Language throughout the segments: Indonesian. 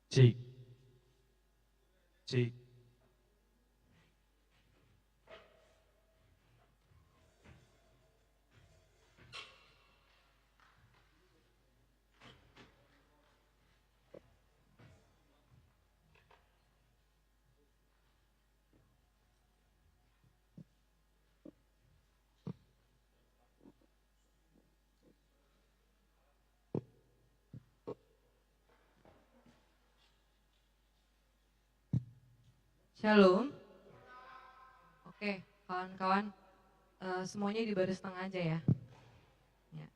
Cik, cik. Shalom. Oke, kawan-kawan, semuanya di baris tengah aja ya. Ya.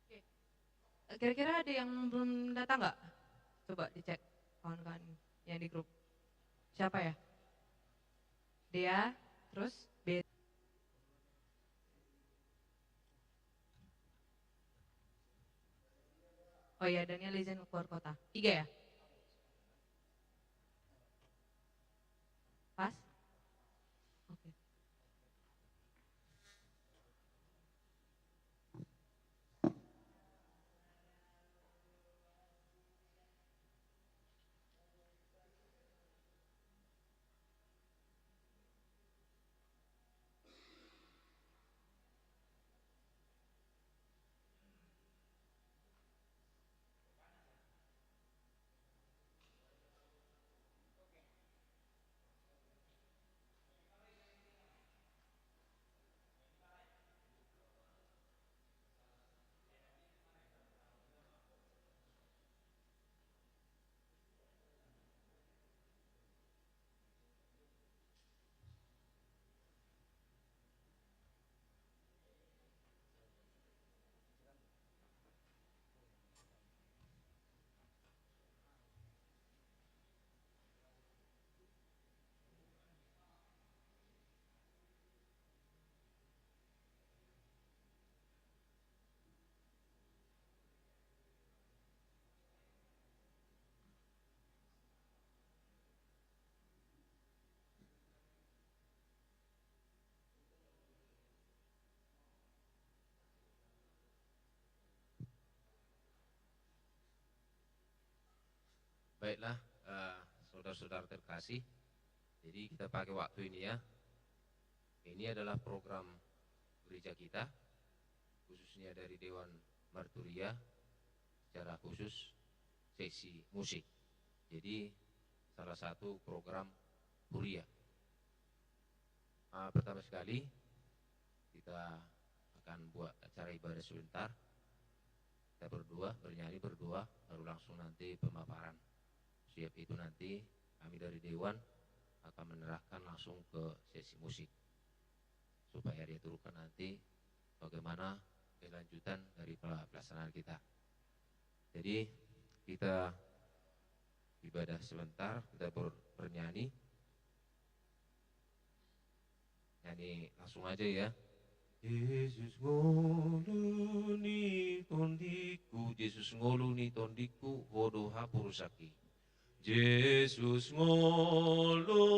Oke. Kira-kira ada yang belum datang nggak? Coba dicek kawan-kawan yang di grup. Siapa ya? Dea, terus B. Oh iya, Daniel izin keluar kota. 3 ya? Pas? Oke. Baiklah, saudara-saudara terkasih, jadi kita pakai waktu ini ya. Ini adalah program gereja kita, khususnya dari Dewan Marturia, secara khusus sesi musik. Jadi salah satu program Huria. Pertama sekali kita akan buat acara ibadah sebentar. Kita berdua, bernyanyi berdua, baru langsung nanti pemaparan. Siap itu nanti kami dari Dewan akan menerahkan langsung ke sesi musik supaya dia turunkan nanti bagaimana kelanjutan dari pelaksanaan kita. Jadi kita ibadah sebentar, kita bernyanyi, nyanyi langsung aja ya. Yesus ngoluni tondiku, Yesus ngoluni tondiku, wodo hapurusaki. Yesus ngoluni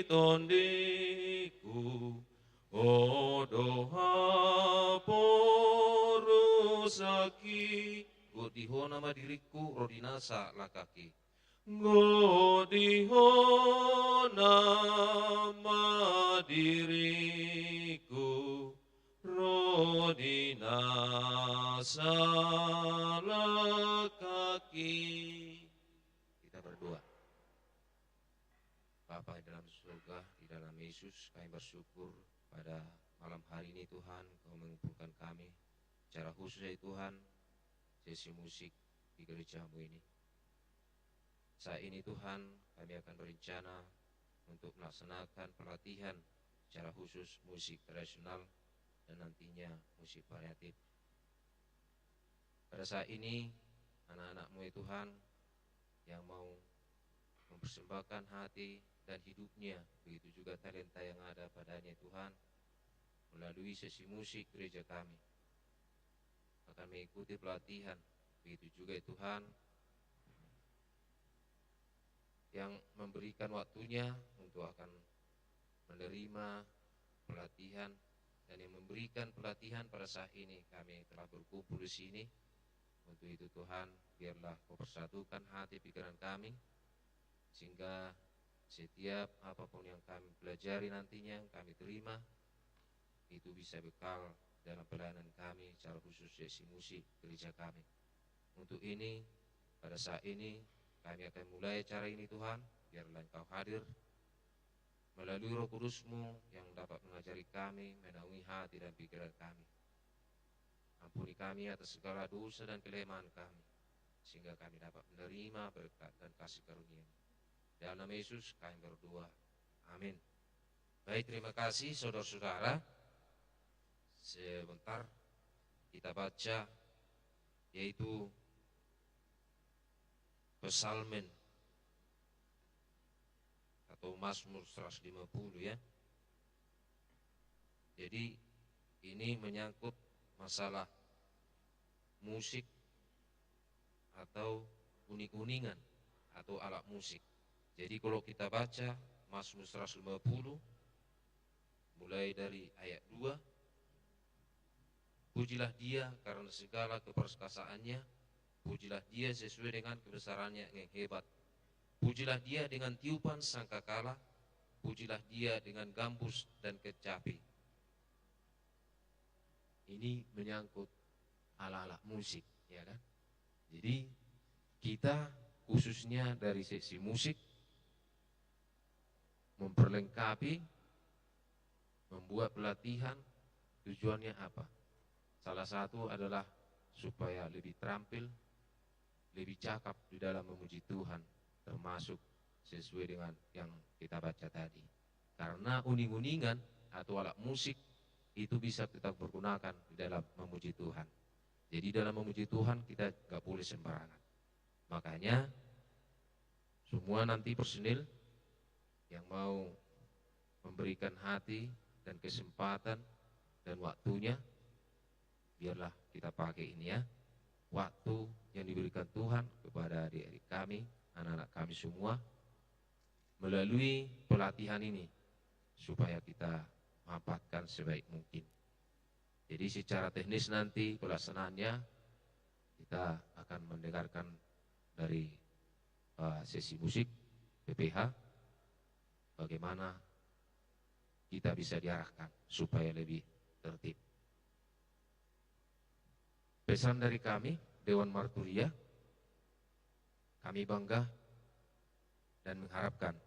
tondiku, wodo hapurusaki. Godiho nama diriku, rodinasa lakaki. Godiho nama diriku, rodina salah kaki. Kita berdoa. Bapa di dalam surga, di dalam Yesus, kami bersyukur pada malam hari ini Tuhan, Kau mengumpulkan kami secara khusus ya Tuhan, sesi musik di gerejamu ini. Saat ini Tuhan, kami akan berencana untuk melaksanakan pelatihan secara khusus musik tradisional dan nantinya musik variatif. Pada saat ini, anak-anak-Mu ya Tuhan, yang mau mempersembahkan hati dan hidupnya, begitu juga talenta yang ada padanya Tuhan, melalui sesi musik gereja kami, akan mengikuti pelatihan Begitu juga ya Tuhan yang memberikan waktunya untuk akan menerima pelatihan dan yang memberikan pelatihan pada saat ini kami telah berkumpul di sini. Untuk itu Tuhan, biarlah Kau persatukan hati pikiran kami sehingga setiap apapun yang kami pelajari nantinya, yang kami terima, itu bisa bekal dalam pelayanan kami, secara khusus sesi musik gereja kami. Untuk ini, pada saat ini, kami akan mulai acara ini Tuhan, biarlah Engkau hadir melalui Roh Kudus-Mu yang dapat mengajari kami, menaungi hati dan pikiran kami. Ampuni kami atas segala dosa dan kelemahan kami, sehingga kami dapat menerima berkat dan kasih karunia. Dalam nama Yesus kami berdoa. Amin. Baik, terima kasih saudara-saudara. Sebentar kita baca yaitu Psalmen atau Mazmur 150 ya. Jadi ini menyangkut masalah musik atau uning-uningan atau alat musik. Jadi kalau kita baca Mazmur 150 mulai dari ayat 2, pujilah Dia karena segala keperkasaannya, pujilah Dia sesuai dengan kebesarannya yang hebat. Pujilah Dia dengan tiupan sangkakala, pujilah Dia dengan gambus dan kecapi. Ini menyangkut ala-ala musik, ya kan? Jadi kita khususnya dari sesi musik memperlengkapi, membuat pelatihan, tujuannya apa? Salah satu adalah supaya lebih terampil, lebih cakap di dalam memuji Tuhan, termasuk sesuai dengan yang kita baca tadi. Karena uning-uningan atau alat musik itu bisa kita pergunakan di dalam memuji Tuhan. Jadi dalam memuji Tuhan kita gak boleh sembarangan. Makanya semua nanti personil yang mau memberikan hati dan kesempatan dan waktunya, biarlah kita pakai ini ya, waktu yang diberikan Tuhan kepada adik-adik kami, anak-anak kami semua, melalui pelatihan ini, supaya kita manfaatkan sebaik mungkin. Jadi secara teknis nanti pelaksanaannya, kita akan mendengarkan dari sesi musik PPH, bagaimana kita bisa diarahkan supaya lebih tertib. Pesan dari kami, Dewan Marturia, kami bangga dan mengharapkan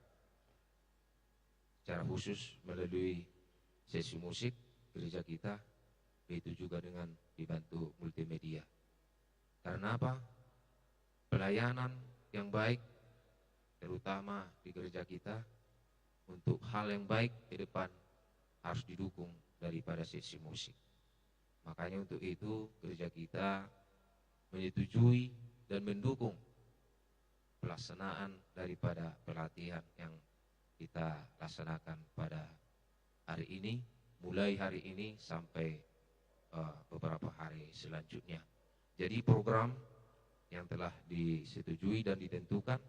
secara khusus melalui sesi musik gereja kita, begitu juga dengan dibantu multimedia. Karena apa? Pelayanan yang baik, terutama di gereja kita, untuk hal yang baik ke depan harus didukung daripada sesi musik. Makanya untuk itu gereja kita menyetujui dan mendukung pelaksanaan daripada pelatihan yang kita laksanakan pada hari ini, mulai hari ini sampai beberapa hari selanjutnya. Jadi program yang telah disetujui dan ditentukan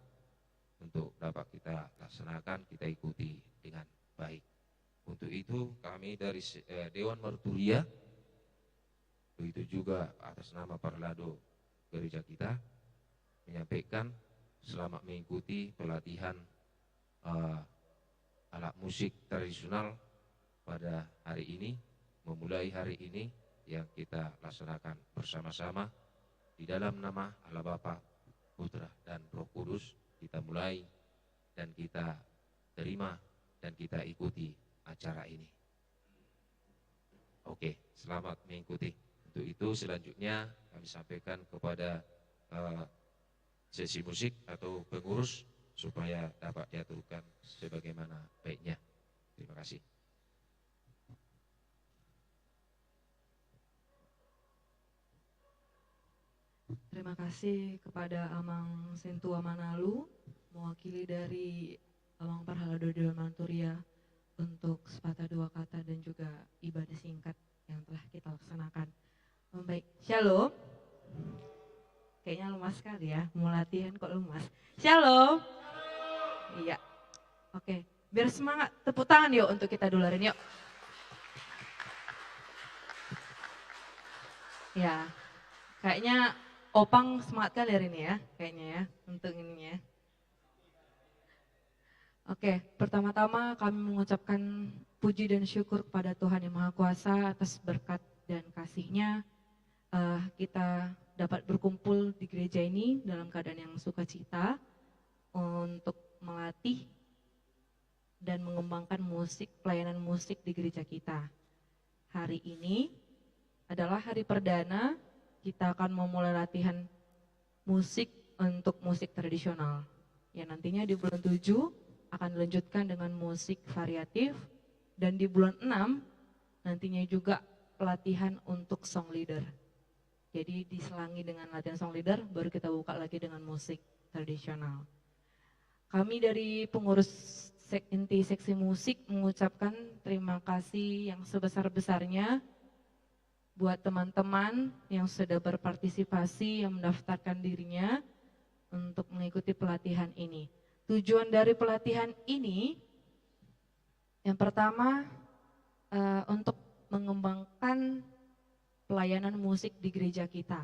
untuk dapat kita laksanakan, kita ikuti dengan baik. Untuk itu kami dari Dewan Marturia, begitu juga atas nama Parlado gereja kita, menyampaikan selamat mengikuti pelatihan alat musik tradisional pada hari ini, memulai hari ini yang kita laksanakan bersama-sama di dalam nama Allah Bapa, Putra dan Roh Kudus. Kita mulai dan kita terima dan kita ikuti acara ini. Oke, selamat mengikuti. Untuk itu selanjutnya kami sampaikan kepada sesi musik atau pengurus supaya dapat diaturkan sebagaimana baiknya. Terima kasih. Terima kasih kepada Amang Sentua Manalu, mewakili dari Amang Parlado Dewan Marturia untuk sepatah dua kata dan juga ibadah singkat yang telah kita laksanakan. Baik, Shalom. lemas sekali ya, mau latihan kok lemas. Shalom. Iya. Oke, biar semangat. Tepuk tangan yuk untuk kita duluan yuk. Ya, kayaknya Opang semangat kali hari ini ya, kayaknya ya, untuk ininya. Oke, pertama-tama kami mengucapkan puji dan syukur kepada Tuhan Yang Maha Kuasa atas berkat dan kasih-Nya. Kita dapat berkumpul di gereja ini dalam keadaan yang sukacita untuk melatih dan mengembangkan musik, pelayanan musik di gereja kita. Hari ini adalah hari perdana kita akan memulai latihan musik untuk musik tradisional. Ya, nantinya di bulan 7 akan dilanjutkan dengan musik variatif, dan di bulan 6 nantinya juga pelatihan untuk song leader. Jadi diselangi dengan latihan song leader, baru kita buka lagi dengan musik tradisional. Kami dari pengurus inti seksi musik mengucapkan terima kasih yang sebesar-besarnya buat teman-teman yang sudah berpartisipasi, yang mendaftarkan dirinya untuk mengikuti pelatihan ini. Tujuan dari pelatihan ini, yang pertama untuk mengembangkan pelayanan musik di gereja kita.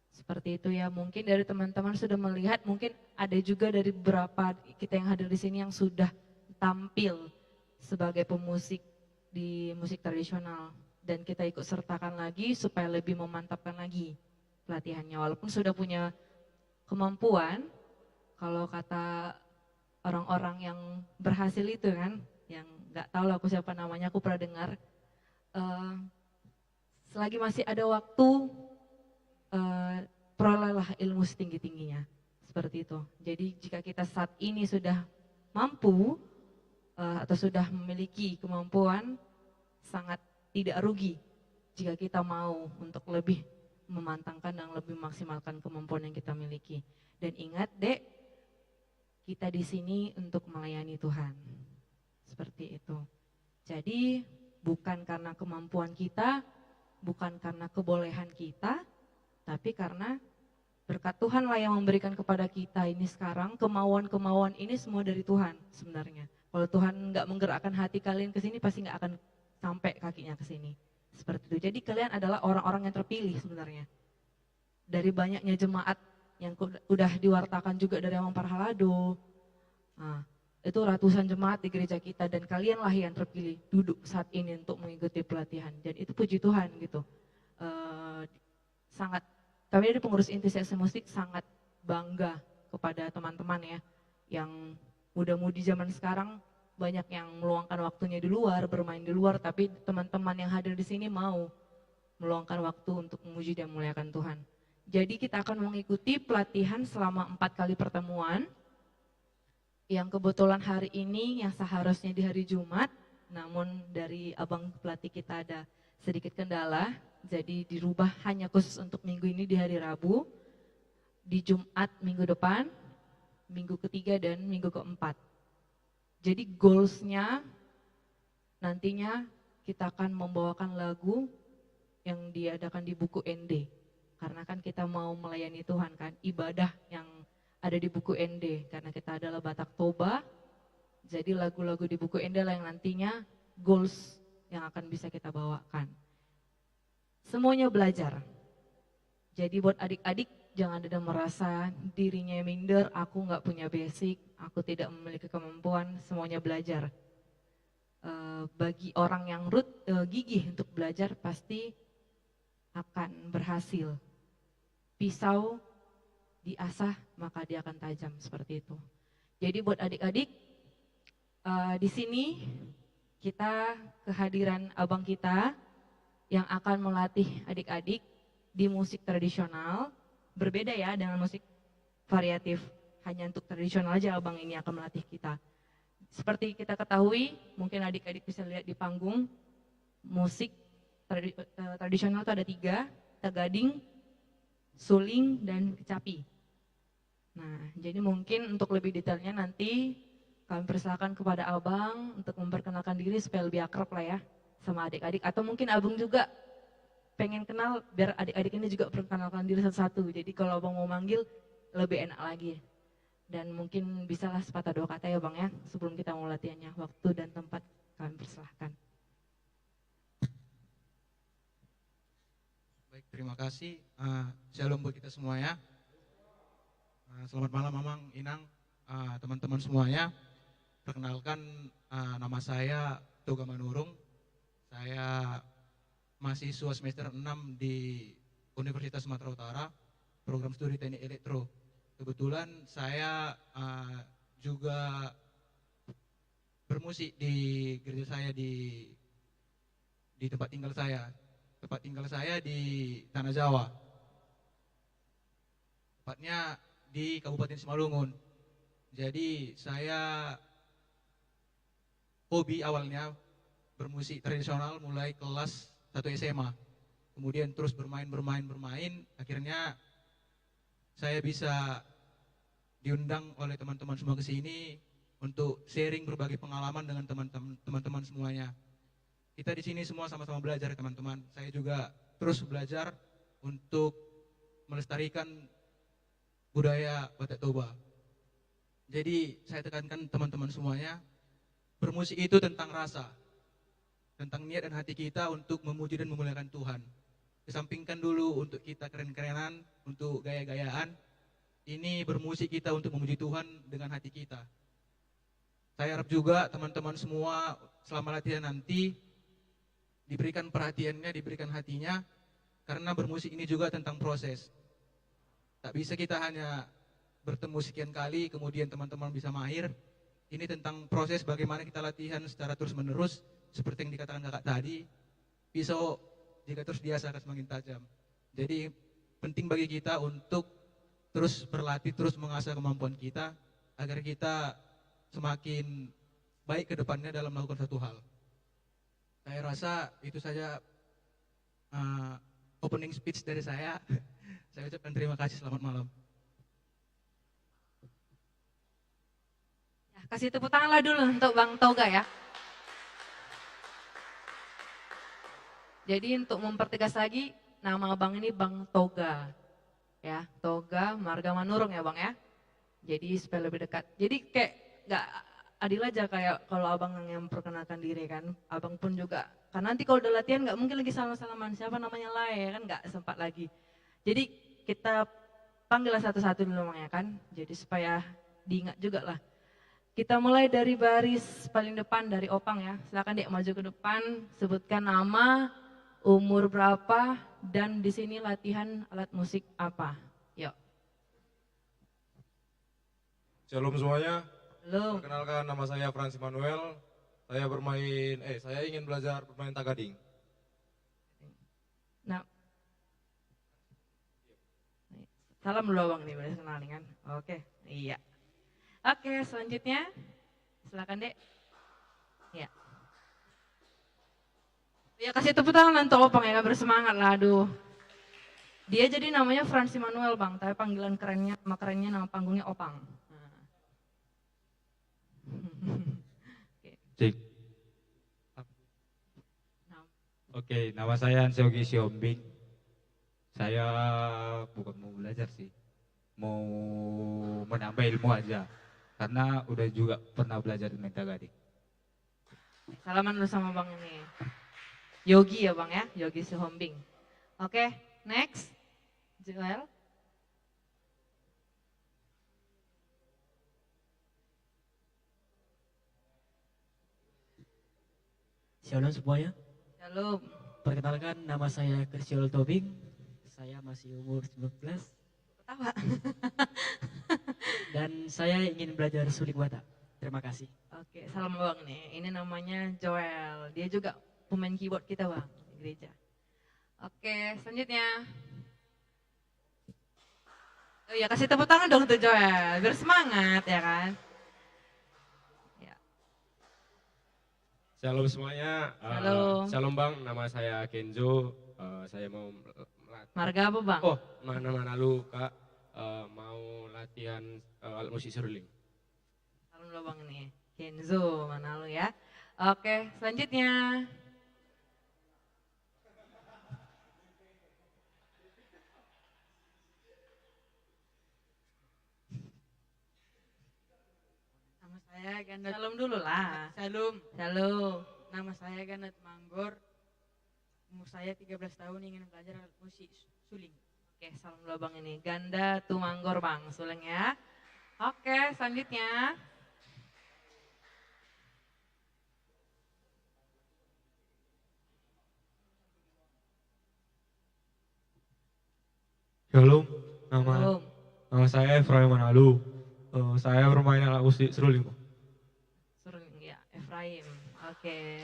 Seperti itu ya, mungkin dari teman-teman sudah melihat, mungkin ada juga dari beberapa kita yang hadir di sini yang sudah tampil sebagai pemusik di musik tradisional. Dan kita ikut sertakan lagi supaya lebih memantapkan lagi pelatihannya. Walaupun sudah punya kemampuan, kalau kata orang-orang yang berhasil itu kan, yang nggak tahu lah aku siapa namanya, aku pernah dengar, selagi masih ada waktu, perolehlah ilmu setinggi-tingginya, seperti itu. Jadi jika kita saat ini sudah mampu atau sudah memiliki kemampuan, sangat tidak rugi jika kita mau untuk lebih memantangkan dan lebih memaksimalkan kemampuan yang kita miliki. Dan ingat dek, kita di sini untuk melayani Tuhan. Seperti itu. Jadi bukan karena kemampuan kita, bukan karena kebolehan kita, tapi karena berkat Tuhan lah yang memberikan kepada kita ini sekarang. Kemauan-kemauan ini semua dari Tuhan sebenarnya. Kalau Tuhan nggak menggerakkan hati kalian ke sini, pasti nggak akan sampai kakinya ke sini. Seperti itu. Jadi kalian adalah orang-orang yang terpilih sebenarnya. Dari banyaknya jemaat yang udah diwartakan juga dari Amang Parhalado. Nah, itu ratusan jemaat di gereja kita, dan kalianlah yang terpilih duduk saat ini untuk mengikuti pelatihan. Dan itu puji Tuhan gitu. Sangat, kami dari pengurus inti seksi musik sangat bangga kepada teman-teman ya, yang muda-mudi zaman sekarang banyak yang meluangkan waktunya di luar, bermain di luar, tapi teman-teman yang hadir di sini mau meluangkan waktu untuk memuji dan memuliakan Tuhan. Jadi kita akan mengikuti pelatihan selama 4 kali pertemuan, yang kebetulan hari ini yang seharusnya di hari Jumat, namun dari abang pelatih kita ada sedikit kendala, jadi dirubah hanya khusus untuk minggu ini di hari Rabu, di Jumat minggu depan, minggu ketiga dan minggu keempat. Jadi goals-nya nantinya kita akan membawakan lagu yang diadakan di buku ND. Karena kan kita mau melayani Tuhan kan, ibadah yang ada di buku ND. Karena kita adalah Batak Toba, jadi lagu-lagu di buku ND lah yang nantinya goals yang akan bisa kita bawakan. Semuanya belajar. Jadi buat adik-adik, jangan ada merasa dirinya minder, aku nggak punya basic, aku tidak memiliki kemampuan, semuanya belajar. Bagi orang yang gigih untuk belajar pasti akan berhasil. Pisau diasah maka dia akan tajam, seperti itu. Jadi buat adik-adik, di sini kita kehadiran abang kita yang akan melatih adik-adik di musik tradisional. Berbeda ya dengan musik variatif, hanya untuk tradisional aja abang ini akan melatih kita. Seperti kita ketahui, mungkin adik-adik bisa lihat di panggung, musik tradisional itu ada 3, tagading, suling, dan kecapi. Nah, jadi mungkin untuk lebih detailnya nanti kami persilakan kepada abang untuk memperkenalkan diri supaya lebih akrab lah ya sama adik-adik. Atau mungkin abang juga pengen kenal biar adik-adik ini juga perkenalkan diri satu-satu. Jadi kalau abang mau manggil lebih enak lagi. Dan mungkin bisalah sepatah dua kata ya bang ya sebelum kita mau latihannya. Waktu dan tempat kami persilahkan. Baik, terima kasih. Shalom buat kita semuanya. Selamat malam Mamang, Inang, teman-teman semuanya. Perkenalkan, nama saya Toga Manurung. Saya mahasiswa semester 6 di Universitas Sumatera Utara, program studi teknik elektro. Kebetulan saya juga bermusik di gereja saya di tempat tinggal saya. Tempat tinggal saya di Tanah Jawa. Tepatnya di Kabupaten Simalungun. Jadi saya hobi awalnya bermusik tradisional mulai kelas 1 SMA. Kemudian terus bermain. Akhirnya saya bisa diundang oleh teman-teman semua ke sini untuk sharing berbagai pengalaman dengan teman-teman semuanya. Kita di sini semua sama-sama belajar teman-teman. Saya juga terus belajar untuk melestarikan budaya Batak Toba. Jadi saya tekankan teman-teman semuanya, bermusik itu tentang rasa, tentang niat dan hati kita untuk memuji dan memuliakan Tuhan. Kesampingkan dulu untuk kita keren-kerenan, untuk gaya-gayaan. Ini bermusik kita untuk memuji Tuhan dengan hati kita. Saya harap juga teman-teman semua selama latihan nanti diberikan perhatiannya, diberikan hatinya, karena bermusik ini juga tentang proses. Tak bisa kita hanya bertemu sekian kali, kemudian teman-teman bisa mahir. Ini tentang proses bagaimana kita latihan secara terus-menerus, seperti yang dikatakan kakak tadi. Pisau jika terus diasah akan semakin tajam. Jadi penting bagi kita untuk terus berlatih, terus mengasah kemampuan kita, agar kita semakin baik ke depannya dalam melakukan satu hal. Saya rasa itu saja opening speech dari saya. Saya ucapkan terima kasih, selamat malam. Ya, kasih tepuk tangan lah dulu untuk Bang Toga ya. Jadi untuk mempertegas lagi, nama abang ini Bang Toga. Ya, Toga Marga Manurung ya bang ya. Jadi supaya lebih dekat. Jadi kayak gak adil aja kayak kalau abang yang memperkenalkan diri kan. Abang pun juga, karena nanti kalau udah latihan gak mungkin lagi salam-salaman. Siapa namanya lah ya kan, gak sempat lagi. Jadi kita panggillah satu-satu dulu bang ya kan. Jadi supaya diingat juga lah. Kita mulai dari baris paling depan dari Opang ya. Silakan Dek maju ke depan, sebutkan nama, umur berapa, dan di sini latihan alat musik apa. Yuk. Shalom semuanya. Halo. Perkenalkan, nama saya Frans Manuel. Saya ingin belajar bermain tagading. Nah, salam dulu bang nih, boleh kenalin kan? Oke, iya. Oke, selanjutnya silakan Dek. Ya. Ya kasih tepuk tangan untuk Opang ya, bersemangat lah, aduh. Dia jadi namanya Frans Manuel bang, tapi panggilan kerennya, nama panggungnya Opang. Cik. Oke, nama saya Anseogi Siombing. Saya bukan mau belajar sih, mau menambah ilmu aja. Karena udah juga pernah belajar main tagading. Salaman dulu sama bang ini. Yogi ya bang ya, Yogi Sihombing. Oke, next. Joel. Shalom semuanya. Shalom. Perkenalkan, nama saya Krisyol Tobing. Saya masih umur 19. Ketawa. Dan saya ingin belajar suling Batak. Terima kasih. Oke, salam bang nih. Ini namanya Joel. Dia juga pemain keyboard kita bang di gereja. Oke, selanjutnya. Oh ya, kasih tepuk tangan dong untuk Joel, biar semangat ya kan. Ya. Shalom semuanya. Halo. Shalom bang, nama saya Kenzo. Saya mau Marga apa bang? Oh, mana lu kak mau latihan alat musik seruling. Salam dulu bang nih. Kenzo, mana lu ya? Oke, selanjutnya. saya Gandat. Shalom dulu lah. Shalom. Shalom. Nama saya Gandat Manggor. Umur saya 13 tahun, ingin belajar alat musik suling. Oke, salam dulu bang ini. Ganda Tumanggor bang, suling ya. Oke, selanjutnya. Shalom, Shalom. nama saya Efraim Manalu. Saya bermain alat musik seruling. Suling ya, Efraim. Oke.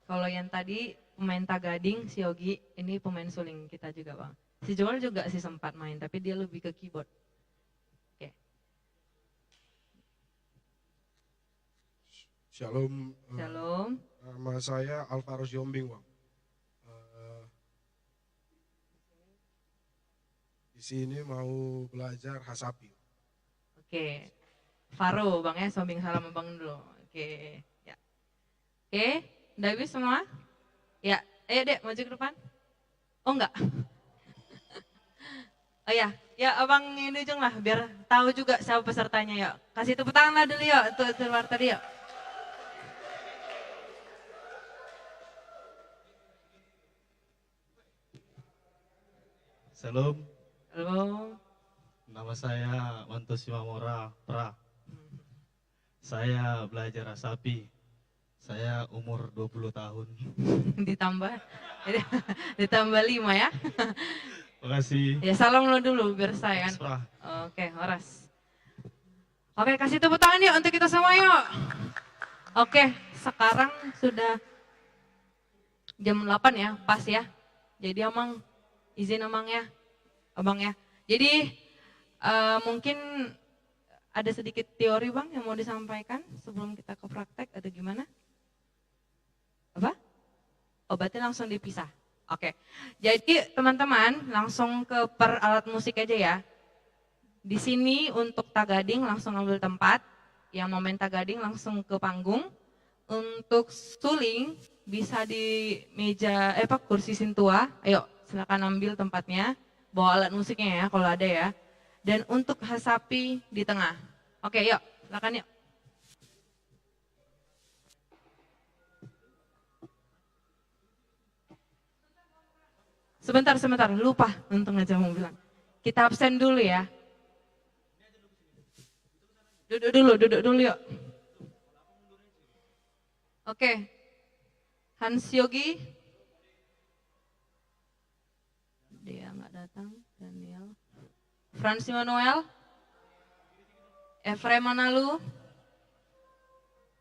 Kalau yang tadi pemain tagading, si Yogi, ini pemain suling kita juga bang. Si Joel juga sih sempat main, tapi dia lebih ke keyboard. Oke. Shalom. Shalom. Nama saya Alvaro Siombing, Bang. Di sini mau belajar hasapi. Oke. Faro bang ya, sombing salam bang dulu. Oke. Ya. Oke, udah habis semua? Ya, ayo dek maju ke depan. Oh enggak. Oh ya, ya abang ini ujung lah biar tahu juga siapa pesertanya yuk. Kasih tepuk tangan lah dulu yuk untuk keluar tadi yuk. Shalom, Halo. nama saya Manto Simamora Pra. Saya belajar asapi. Saya umur 20 tahun. ditambah ditambah 5 ya. Makasih. Ya salam lo dulu biar saya kan. Pra. Oke, horas. Oke, kasih tepuk tangan yuk untuk kita semua yuk. Oke, sekarang sudah jam 8 ya, pas ya. Jadi Amang izin Amang ya. Abang ya. Jadi mungkin ada sedikit teori Bang yang mau disampaikan sebelum kita ke praktek atau gimana? Apa? Obatnya langsung dipisah. Oke. Jadi teman-teman langsung ke per alat musik aja ya. Di sini untuk tagading langsung ambil tempat. Yang mau main tagading langsung ke panggung. Untuk suling bisa di meja kursi sintua. Ayo silakan ambil tempatnya. Bawa alat musiknya ya kalau ada ya. Dan untuk hasapi di tengah. Oke, yuk, silakan yuk. Sebentar, lupa untung aja mau bilang. Kita absen dulu ya. Duduk dulu yuk. Oke. Hans Yogi. Dia nggak datang, Daniel. Franz Manuel. Efraim Manalu.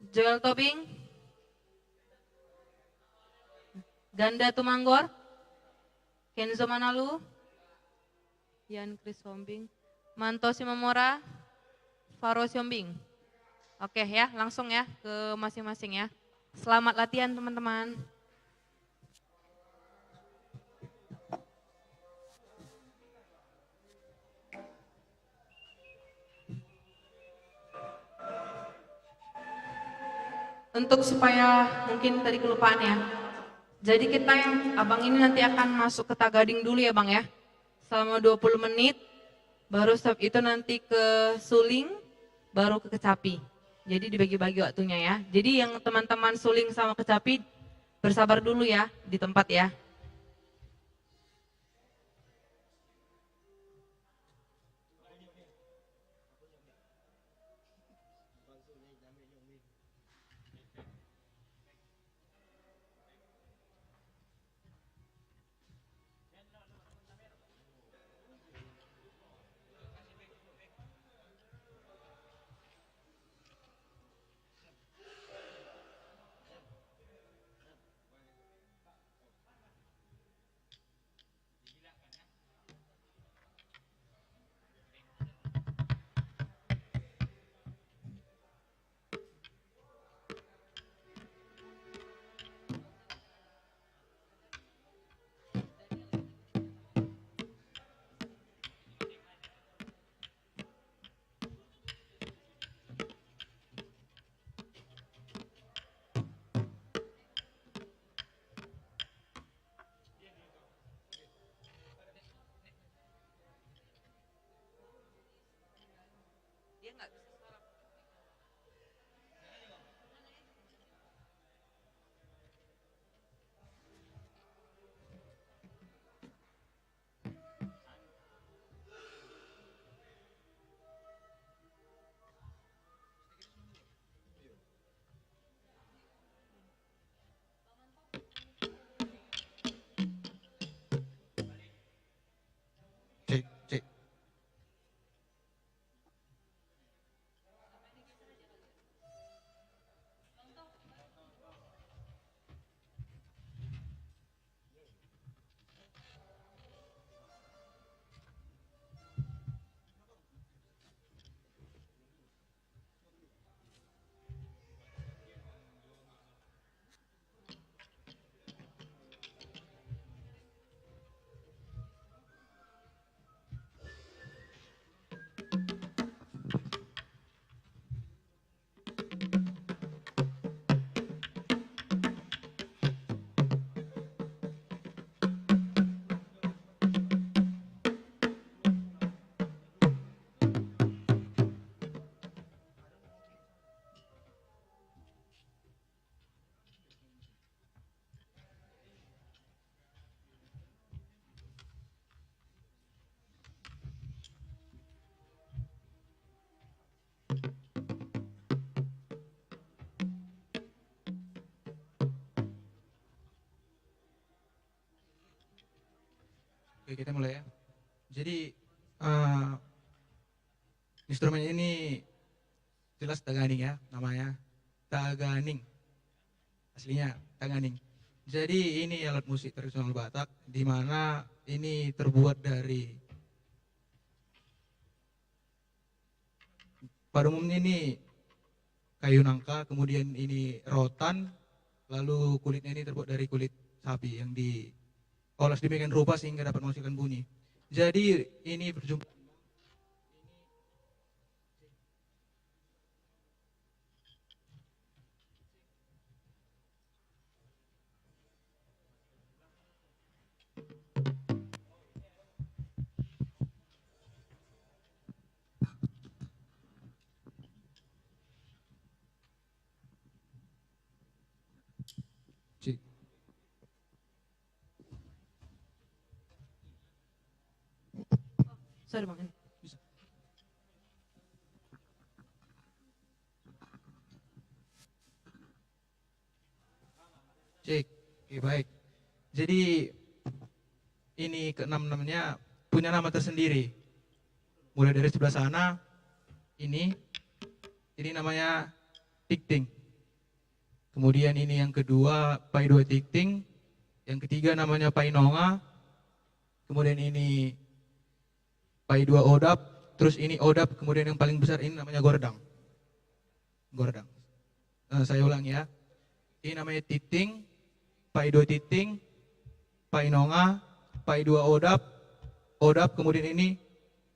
Joel Tobing. Ganda Tumanggor. Kenzo Manalu. Yan Chris Sombing. Manto Simamora. Faro Siombing. Oke ya, langsung ya ke masing-masing ya. Selamat latihan teman-teman. Untuk supaya mungkin tadi kelupaan ya. Jadi kita yang abang ini nanti akan masuk ke tagading dulu ya bang ya. Selama 20 menit. Baru setelah itu nanti ke suling. Baru ke kecapi. Jadi dibagi-bagi waktunya ya. Jadi yang teman-teman suling sama kecapi. Bersabar dulu ya di tempat ya. Oke, kita mulai ya. Jadi instrumen ini jelas taganing ya namanya. Taganing. Aslinya taganing. Jadi ini alat musik tradisional Batak di mana ini terbuat dari pada umumnya ini kayu nangka, kemudian ini rotan, lalu kulitnya ini terbuat dari kulit sapi yang diolah sedemikian rupa sehingga dapat menghasilkan bunyi. Jadi ini berjumpa Sorry Bang. bisa. Cek, oke baik. Jadi ini keenam-enamnya punya nama tersendiri. Mulai dari sebelah sana, ini namanya tikting. Kemudian ini yang kedua pai dua tikting, yang ketiga namanya pai nonga. Kemudian ini pai dua odap, terus ini odap, kemudian yang paling besar ini namanya gordang. Gordang. Saya ulang ya. Ini namanya titing, pai dua titing, pai nonga, pai dua odap, odap, kemudian ini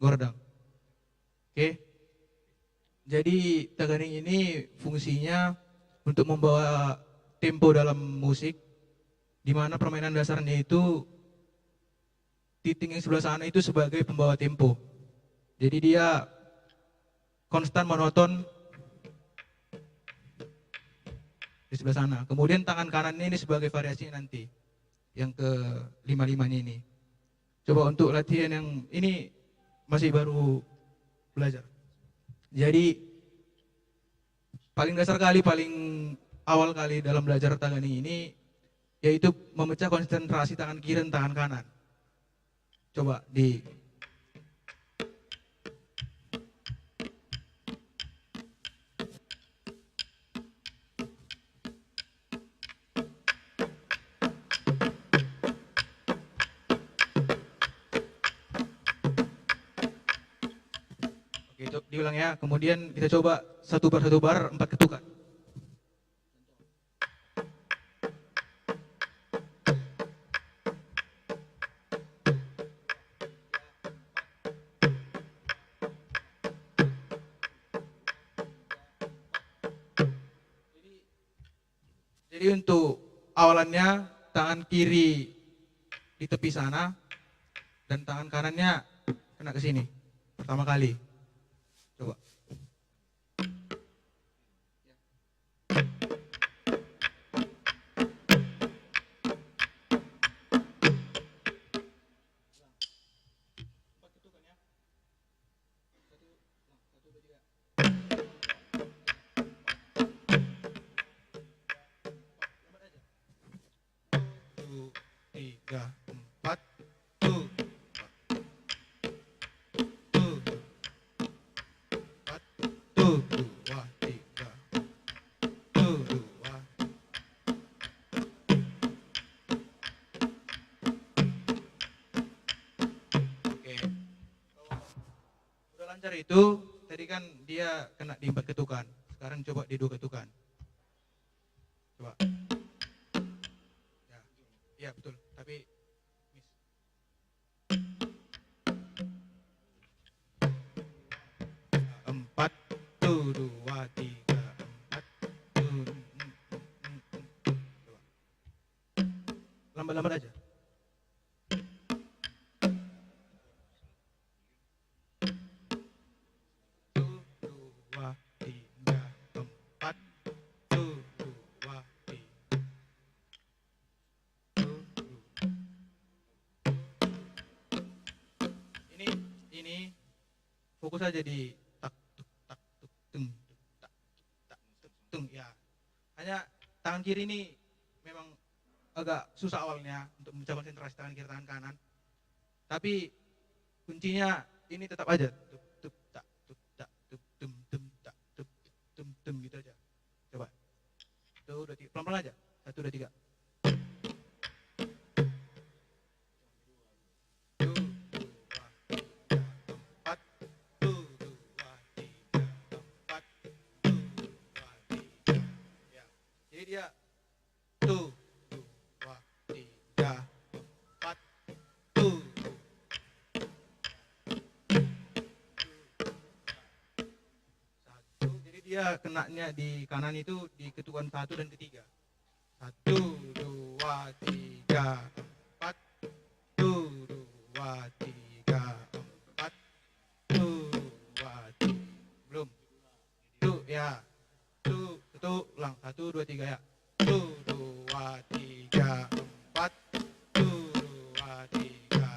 gordang. Oke. Jadi taganing ini fungsinya untuk membawa tempo dalam musik, di mana permainan dasarnya itu titing yang sebelah sana itu sebagai pembawa tempo. Jadi dia konstan monoton di sebelah sana. Kemudian tangan kanannya ini sebagai variasi nanti yang ke lima-limanya ini. Coba untuk latihan yang ini masih baru belajar. Jadi paling dasar kali, paling awal kali dalam belajar taganing ini yaitu memecah konsentrasi tangan kiri dan tangan kanan. Coba di Oke, itu diulang ya. Kemudian kita coba satu bar 4 ketukan. Jadi untuk awalannya tangan kiri di tepi sana dan tangan kanannya kena ke sini pertama kali. Coba. Tiga, empat, tuh, dua, tiga, dua. Oke. Udah lancar itu, tadi kan dia kena di 4 ketukan. Sekarang coba di 2 ketukan. Coba. Ya betul, tapi miss. Empat, tuh, 2, 3, 4, tuh. Coba. Lambat-lambat aja. Tuh, 2, 3, 4, tuh, 2, 3. Ini fokus aja di tak tuk tak tuk tung tak tuk tung ya. Hanya tangan kiri ini memang agak susah awalnya untuk memecah konsentrasi tangan kiri tangan kanan. Tapi kuncinya ini tetap aja. Tup, tup, tak, tup, tak, tup, tum, tak, tup, tum, gitu aja. Coba. 1, 2, 3. Pelan-pelan aja. 1, 2, 3. Jadi dia 1, 2, 3, 4, 1. Jadi dia kenanya di kanan itu di ketukan 1 dan ketiga. 1, 2, 3, 4. 1, 2, 3, 4. 1, 2, 3. Belum. Itu ya. Itu ulang. 1, 2, 3 ya. 1, 2, 3, 4. 1, 2, 3.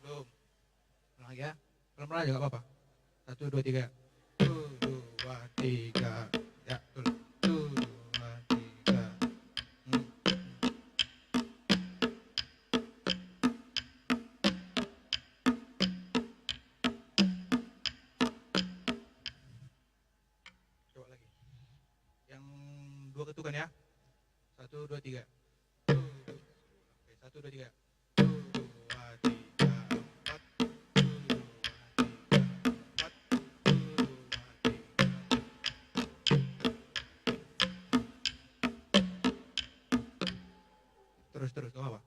Belum. Ulang lagi ya. Pelan-pelan aja gak apa-apa. 1, 2, 3. 1, 2, 3. Ya, betul. 1, 2, 3. Coba lagi. Yang 2 ketukan ya. 1, 2, 3. 1, 2, 3. 1, 2, 3, 4. 1, 2, 3, 4. Terus, gak apa-apa.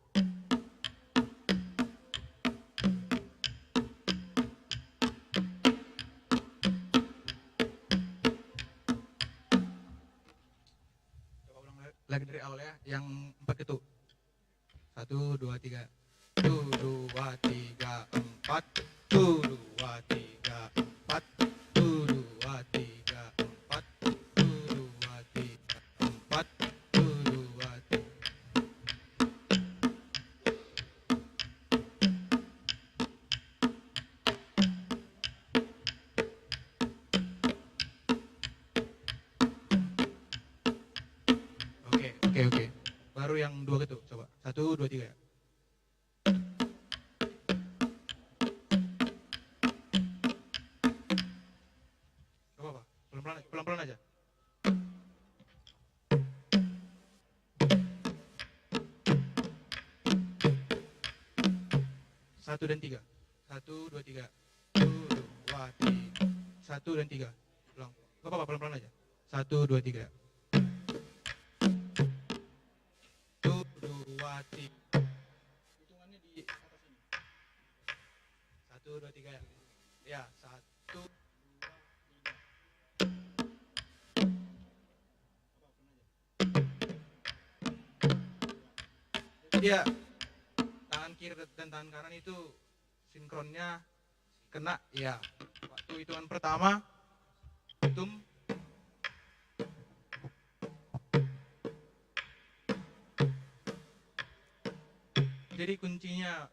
Coba ulang lagi dari awal ya, yang 4 ketuk. 1, 2, 3. 1, 2, 3, 4. 1, 2, 3, 4. 1, 2, 3, 4. 1, 2, 3, 4. 1, 2, 3. Oke. Baru yang 2 ketuk, coba. 1, 2, 3 ya. Gak apa-apa, pelan-pelan aja. Satu dan 3. 1, 2, 3. 1, 2, 3. 1 dan 3. Ulang. Gak apa-apa, pelan-pelan aja. 1, 2, 3. 1, 2, 3. Hitungannya di atas ini. 1, 2, 3 ya. Ya, 1, 2, 3. Jadi ya, tangan kiri dan tangan kanan itu sinkronnya kena ya. Waktu hitungan pertama, tum. Jadi kuncinya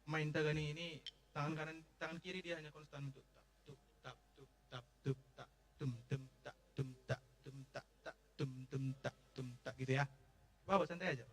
main tagani ini tangan kanan, tangan kiri dia hanya konstan untuk tap tup tap tup tap tup tak tum tum tak tum tak tum tak tak tum tum tak tum tak gitu ya. Bawa santai aja.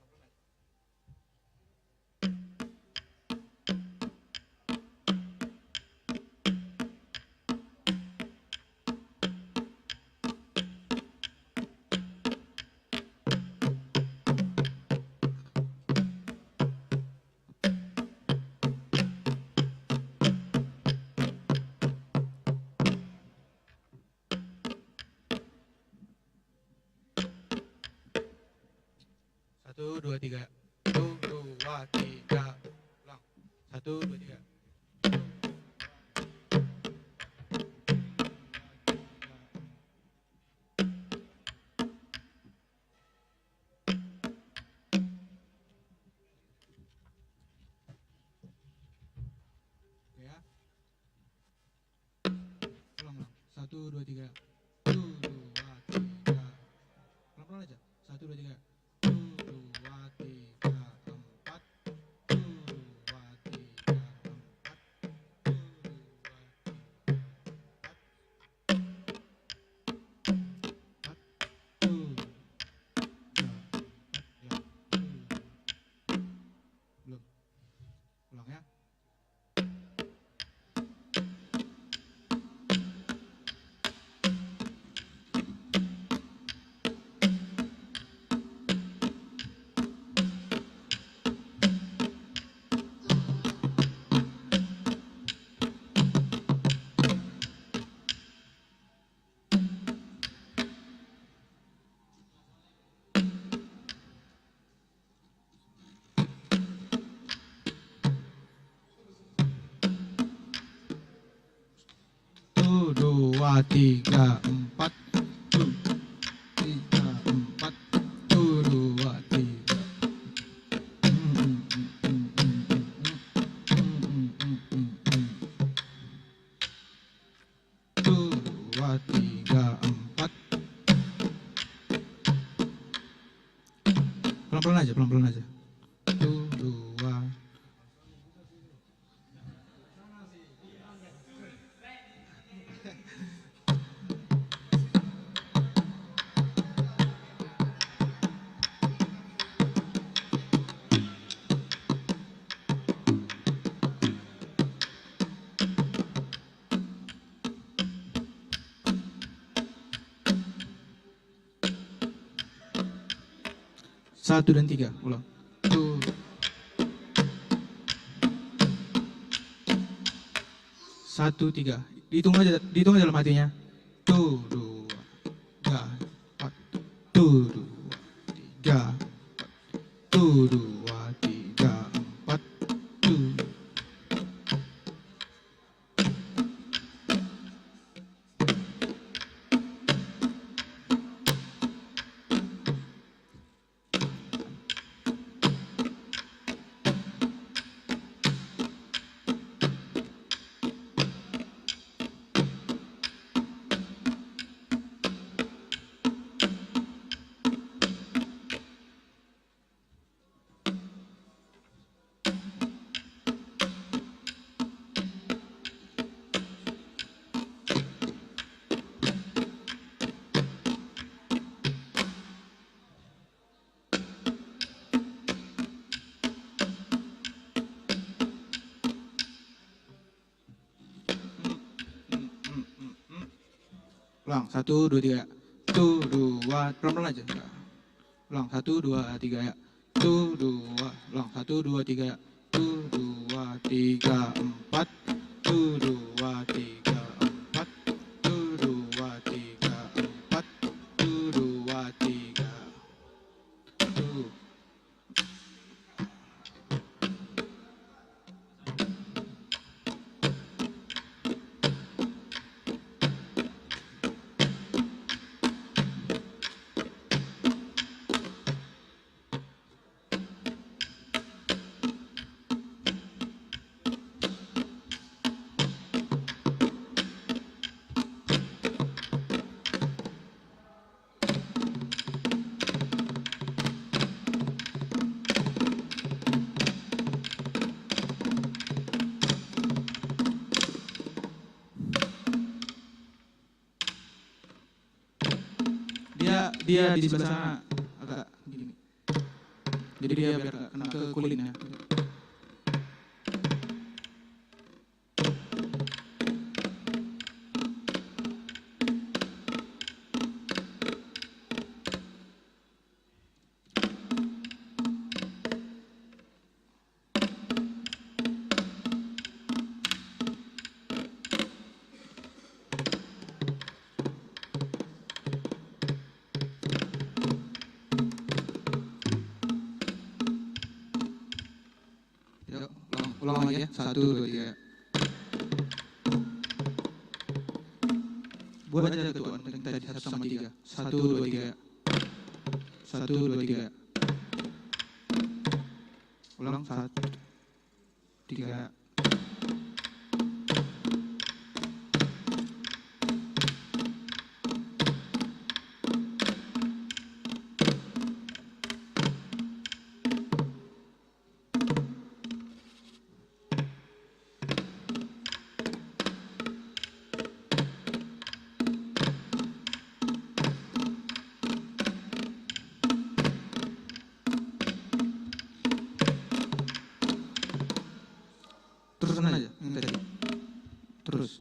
Satu, dua, tiga. 1, 2, 3. Ulang. 1, 2, 3. Ya. Ulang. 1, 2, 3. 1, 2, 3. Pelan-pelan aja. 1, 2, 3. 1, 2, 3, 4. 1, 2, 3, 4. dua tiga empat. Tiga empat. Dua tiga. Dua tiga empat. Pelan-pelan aja, pelan-pelan aja. Dua. Satu dan tiga, ulang. Satu, tiga. Dihitung aja dalam hatinya. Tuh, dua, tiga, empat. Tuh, dua, tiga, empat. Tuh, dua, tiga, empat. Tuh. Ulang, satu, dua, tiga. Tuh, dua, pelan-pelan aja. Ulang, satu, dua, tiga ya. Tuh, dua, ulang, satu, dua, tiga ya. Tuh, dua, tiga, empat. Tuh, dua, tiga, empat. Tuh, dua, tiga, empat. Tuh, dua, tiga. Tuh. Dia di sebelah sana agak gini. Jadi dia biar gak kena ke kulitnya. Ulang lagi ya, satu, dua, tiga. Buat aja ketuaan yang tadi, satu sama tiga. Satu, dua, tiga. Satu, dua, tiga. Ulang, satu, tiga. Terusan aja yang tadi. Terus.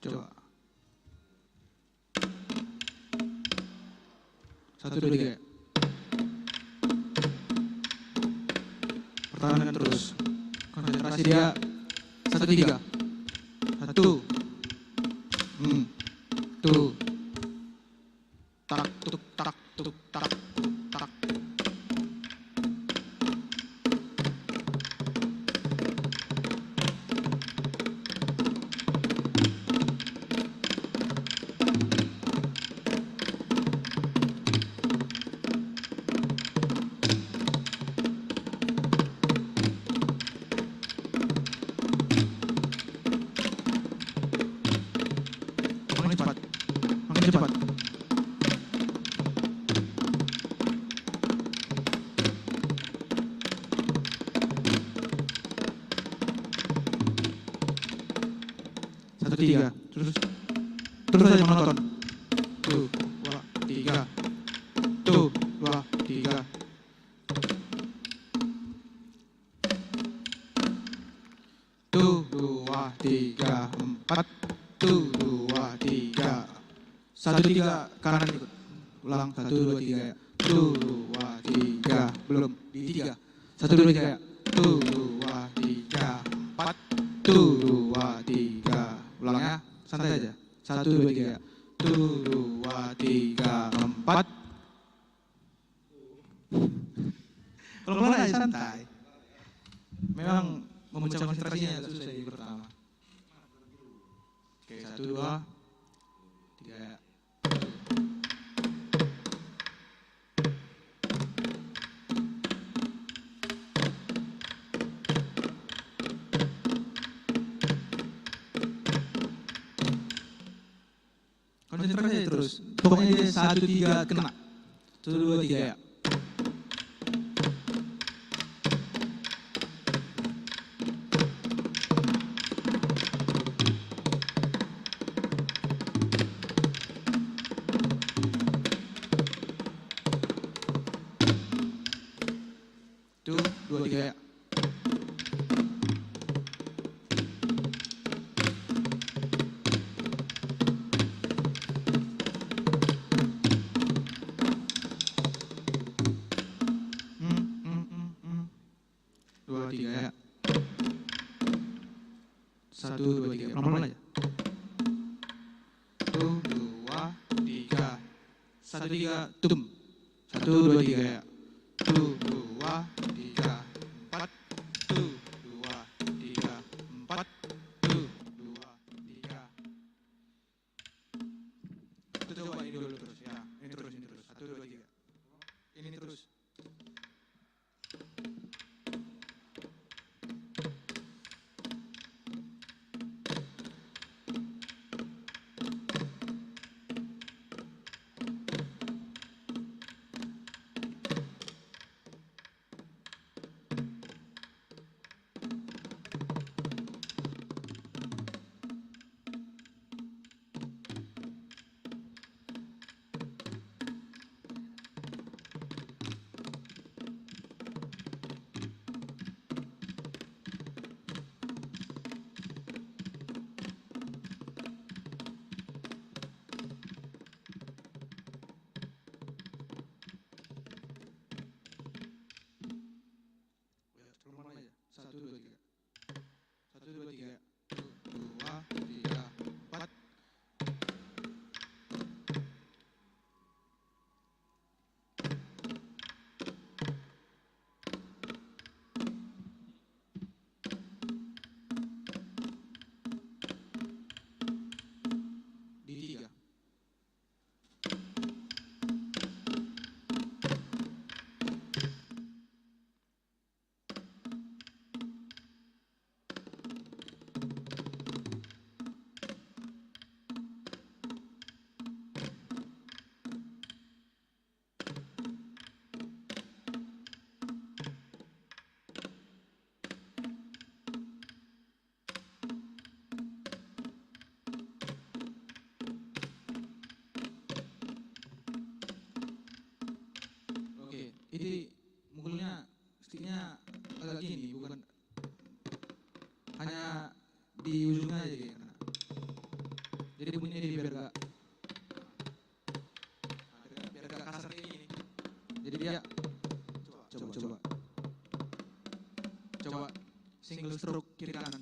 Coba. Satu, dua, tiga. Pertahankan terus. Konsentrasi dia. Satu, tiga. Satu. Tuh. Tarak, tuk, tarak, tuk, tarak. Tarak. 3. Terus saja menonton. 1, 2, 3. 1, 2, 3. 1, 2, 3, 4. 1, 2, 3. 1, 3 kanan ikut. Ulang 1, 2, 3 ya. 1, 2, 3. Belum di 3. 1, 2, 3 ya. 1, 2, 3, 4. 1, 2, 3. Ulang ya. Santai aja. 1, 2, 3 ya. 1, 2, 3, 4. Pelan-pelan aja santai. Memang memuncak konsentrasinya agak susah di pertama. Oke, 1, 2, 3 ya. Konsentrasi aja terus. Pokoknya dia 1, 3 kena. 1, 2, 3 ya. Tuh, 2, 3 ya. Dua, tiga ya. 1, 2, 3. Pelan-pelan aja. 1, 2, 3. 1, 3, tum. 1, 2, 3 ya. 1, 2, 3, 4. 1, 2, 3, 4. 1, 2, 3. Itu coba ini dulu terus ya. Ini terus. 1, 2, 3. Ini terus. Pelan-pelan aja. 1, 2, 3. 1, 2, 3. 1, 2, 3, 4. Di 3. Oke, ini mukulnya sticknya agak gini, bukan hanya di ujungnya aja kayak kena. Jadi bunyinya di biar gak kasar kayak gini. Jadi dia coba single stroke kiri kanan.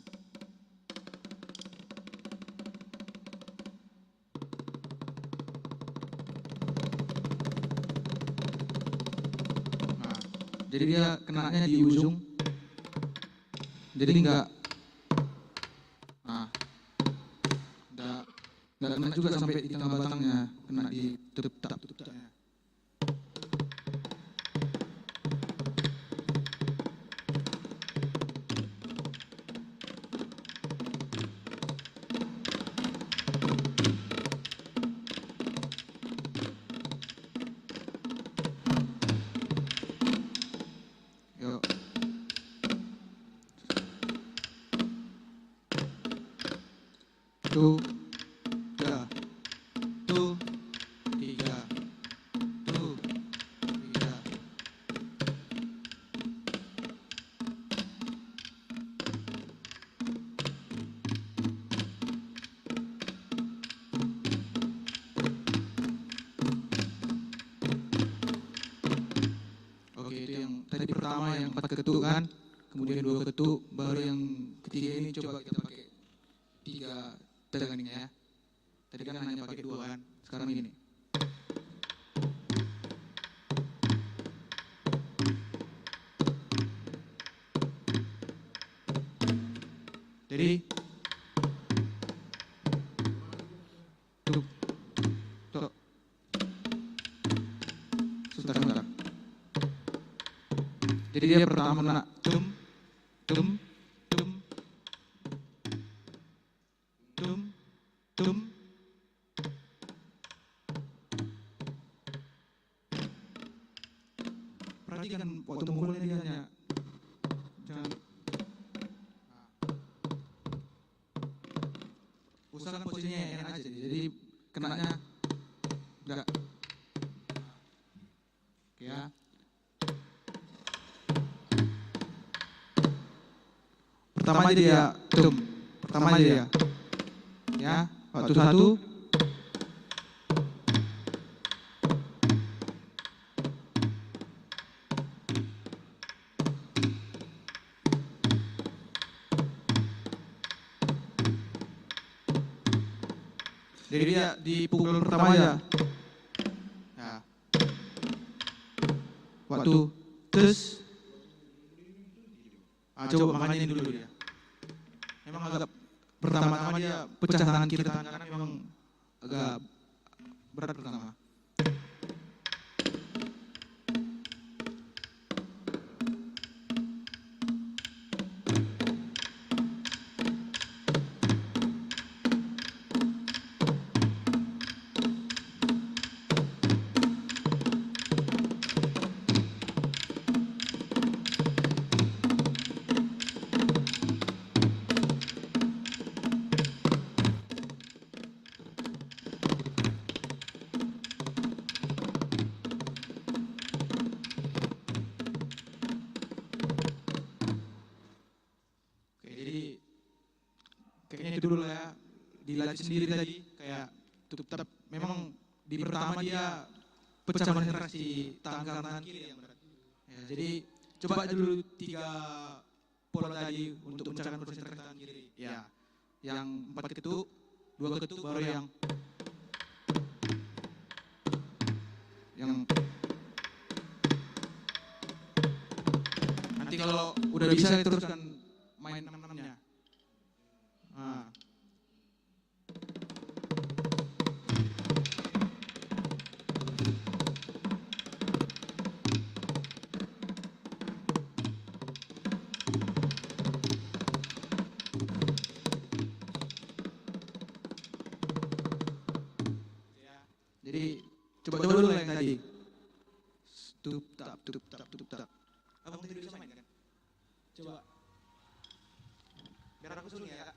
Jadi dia kenanya di ujung. Jadi enggak kena juga sampai di tengah batangnya, kena di tutupnya. Yuk. Tuh, tiga. Tuh, tiga. Tuh, tiga. Oke, itu yang tadi pertama yang 4 ketuk kan, kemudian 2 ketuk, baru yang ketiga ini coba kita pakai 3 tegangan ini ya. Tadi kan hanya pakai 2 kan, sekarang ini. Jadi tuk, tuk. Sebentar. Jadi dia pertama kena tum, tum, tum, tum, tum. Perhatikan waktu mukulnya dia hanya jangan. Usahakan posisinya enak aja, jadi kenanya enggak. Oke ya. Pertama aja dia tum, pertama aja dia. Ya, waktu 1. Jadi dia di pukulan pertama aja. Ya. Waktu tes. Coba makanya ini dulu dia. Memang agak pertama-tama dia pecah tangan kiri tangan kanan memang agak berat pertama. Kayaknya itu dulu lah ya, dilatih sendiri tadi, kayak tetap memang di pertama dia pecah konsentrasi tangan kiri yang berat. Ya, jadi coba aja dulu 3 pola tadi untuk memecahkan konsentrasi tangan kiri. Ya, yang 4 ketuk, 2 ketuk baru yang nanti kalau udah bisa teruskan main 6-6-nya. Nah. Jadi coba dulu yang tadi. Tup tap. Abang tadi bisa main kan? Coba. Biar aku suruh ya.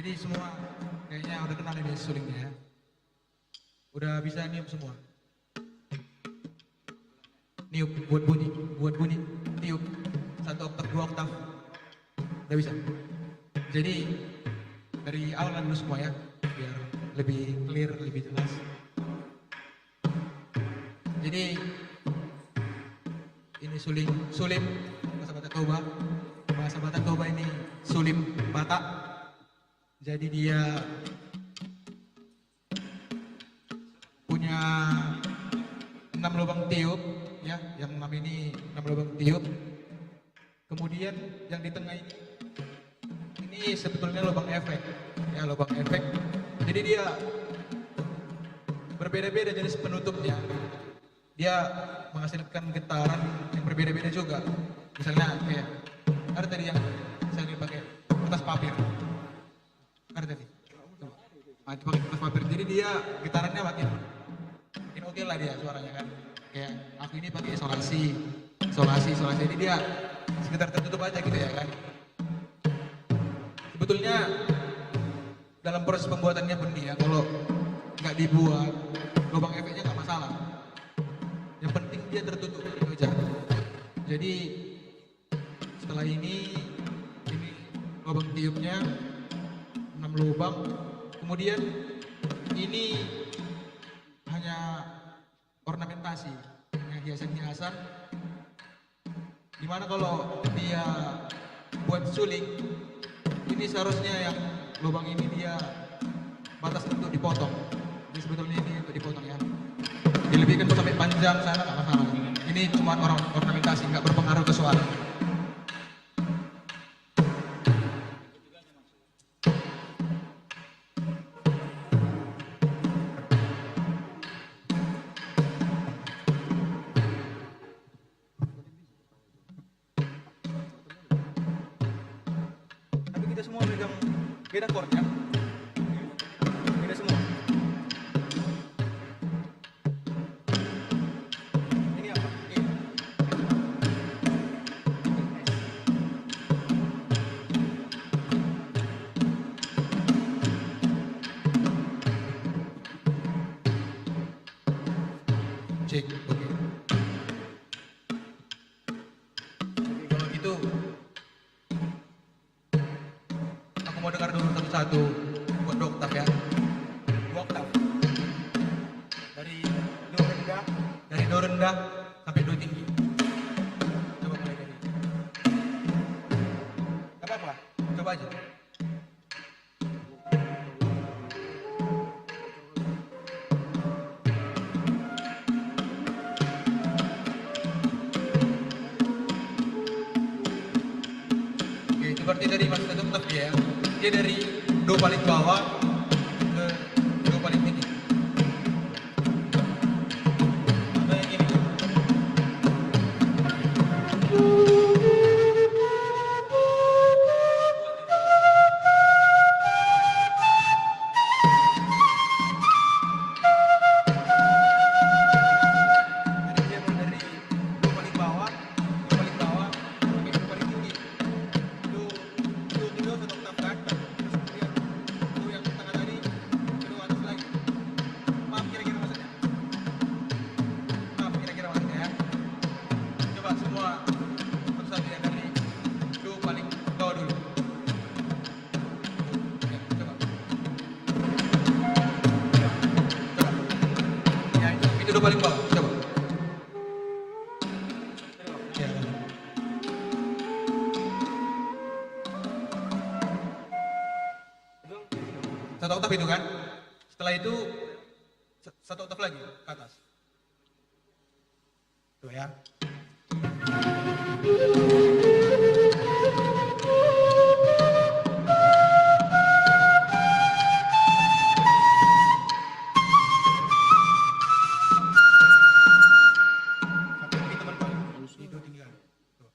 Jadi semua kayaknya udah kenal ini sulingnya ya. Udah bisa niup semua. Niup buat bunyi, tiup 1 oktav, 2 oktav. Udah bisa. Jadi dari awal dulu semua ya, biar lebih clear, lebih jelas. Jadi ini sulim bahasa Batak Toba. Bahasa Batak Toba ini sulim Batak. Jadi dia punya 6 lubang tiup ya, yang 6 ini 6 lubang tiup. Kemudian yang di tengah ini sebetulnya lubang efek. Ya, lubang efek. Jadi dia berbeda-beda jenis penutupnya. Dia menghasilkan getaran yang berbeda-beda juga. Misalnya kayak ada tadi yang saya pakai kertas papir. Ada tadi. Nah, itu pakai kertas papir. Jadi dia getarannya makin oke lah dia suaranya kan. Kayak aku ini pakai isolasi. Jadi dia sekitar tertutup aja gitu ya kan. Sebetulnya dalam proses pembuatannya pun dia kalau nggak dibuat lubang efeknya nggak masalah. Yang penting dia tertutup itu aja. Jadi setelah ini lubang tiupnya 6 lubang. Kemudian ini hanya ornamentasi, hanya hiasan-hiasan. Dimana kalau dia buat suling, ini seharusnya yang lubang ini dia batas untuk dipotong. Jadi sebetulnya ini untuk dipotong ya. Dilebihkan sampai panjang sana nggak masalah. Ini cuma ornamentasi, nggak berpengaruh ke suara. Tapi kita semua pegang beda chord ya. Beda semua. Ini apa? E. Cek, oke. Jadi kalau gitu aku mau dengar dulu satu-satu buat 2 oktav ya. 2 oktav. Dari do rendah sampai do tinggi. Coba mulai dari. Gak apa-apa, coba aja. Oke, itu berarti dari mas satu oktav ya. Dia dari do paling bawah ke do paling tinggi. Atau yang ini. Jadi dia dari do paling bawah sampai do paling tinggi. Do satu oktav kan, terus kemudian do yang tengah tadi ke do atas lagi. Paham kira-kira maksudnya? Paham kira-kira maksudnya ya? Coba semua satu-satu ya, dari do paling bawah dulu. Ya, coba. Ya, itu do paling bawah, coba. Ya. Satu oktav itu kan. Setelah itu satu oktav lagi ke atas. Tuh ya. Sampai ini teman-teman. Itu tinggal. Tuh.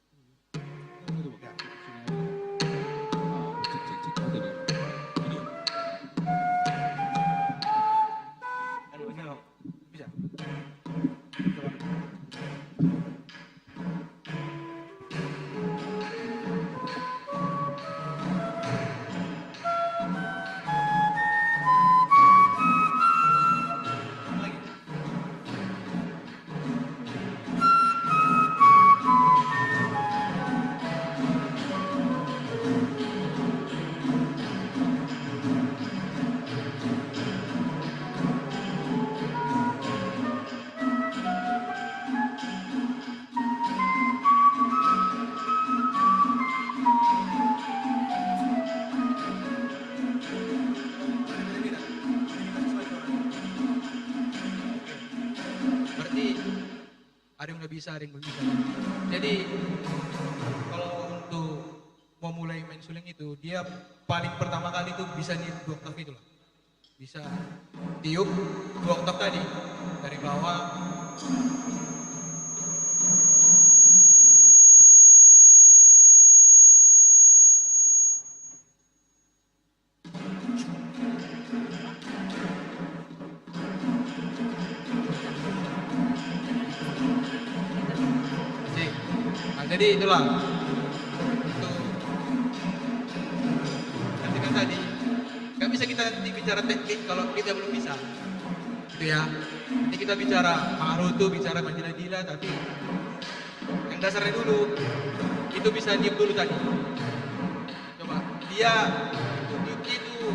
Ya. Bisa. Coba. Ada yang udah bisa, ada yang belum bisa. Jadi kalau untuk mau mulai main suling itu, dia paling pertama kali itu bisa niup 2 oktav itu lah. Bisa tiup 2 oktav tadi dari bawah. Jadi itulah untuk kan tadi nggak bisa kita nanti bicara teknik kalau kita belum bisa, gitu ya. Nanti kita bicara ma'rutu, bicara majila-jila, tapi yang dasarnya dulu itu bisa niup dulu tadi. Coba dia niup itu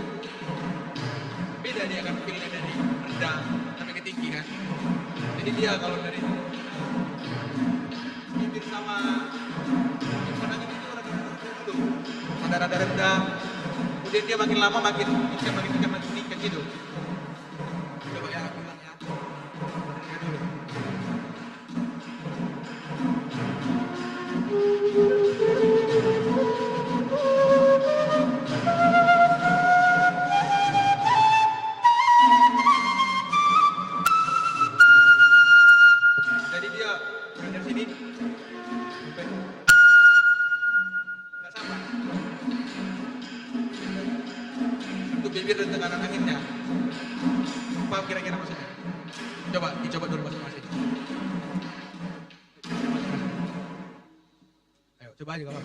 beda, dia akan pilih dari rendah sampai ke tinggi kan. Jadi dia kalau dari bibir sama angin itu rada rendah, kemudian dia makin lama makin meningkat gitu. Coba ya, bilang ya. Ya dulu. Jadi dia dari sini sampai nggak sama untuk bibir dan tekanan anginnya. Paham kira-kira maksudnya? Dicoba dulu masing-masing. Ayo coba aja kalau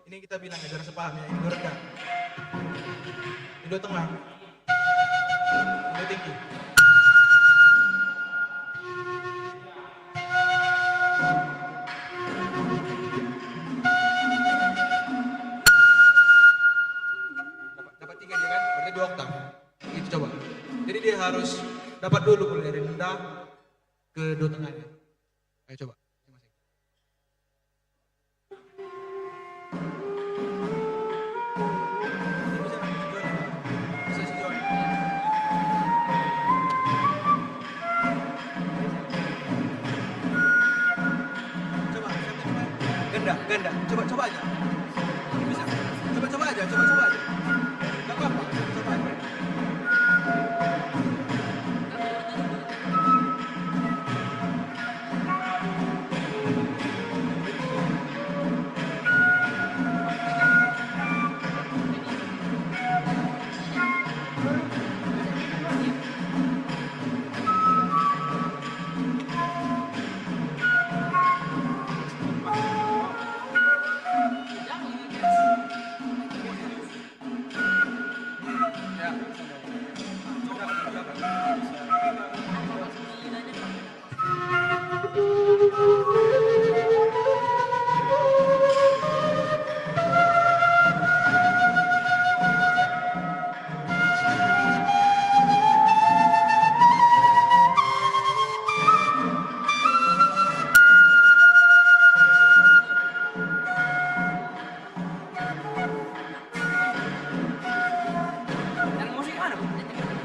ini kita bilang agar sepaham ya, ini do rendah, ini do tengah, ini do tinggi. Dapat 3 dia kan, berarti 2 oktav. Itu coba. Jadi dia harus dapat dulu dari rendah ke do tengahnya. Ayo coba. Ganda, coba aja. Bisa. Coba aja. Gak apa-apa, coba aja.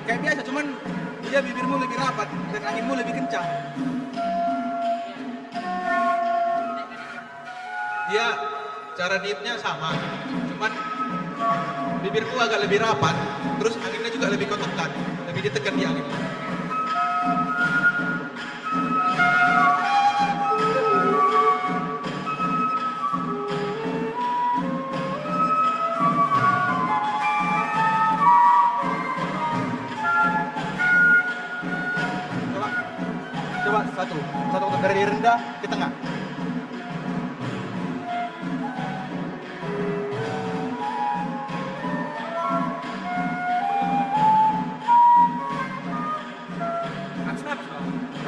Kayak biasa, cuman dia bibirmu lebih rapat dan anginmu lebih kencang. Dia cara niupnya sama, cuman bibirku agak lebih rapat, terus anginnya juga lebih kau tekan, lebih ditekan di angin. Coba satu dari rendah ke tengah.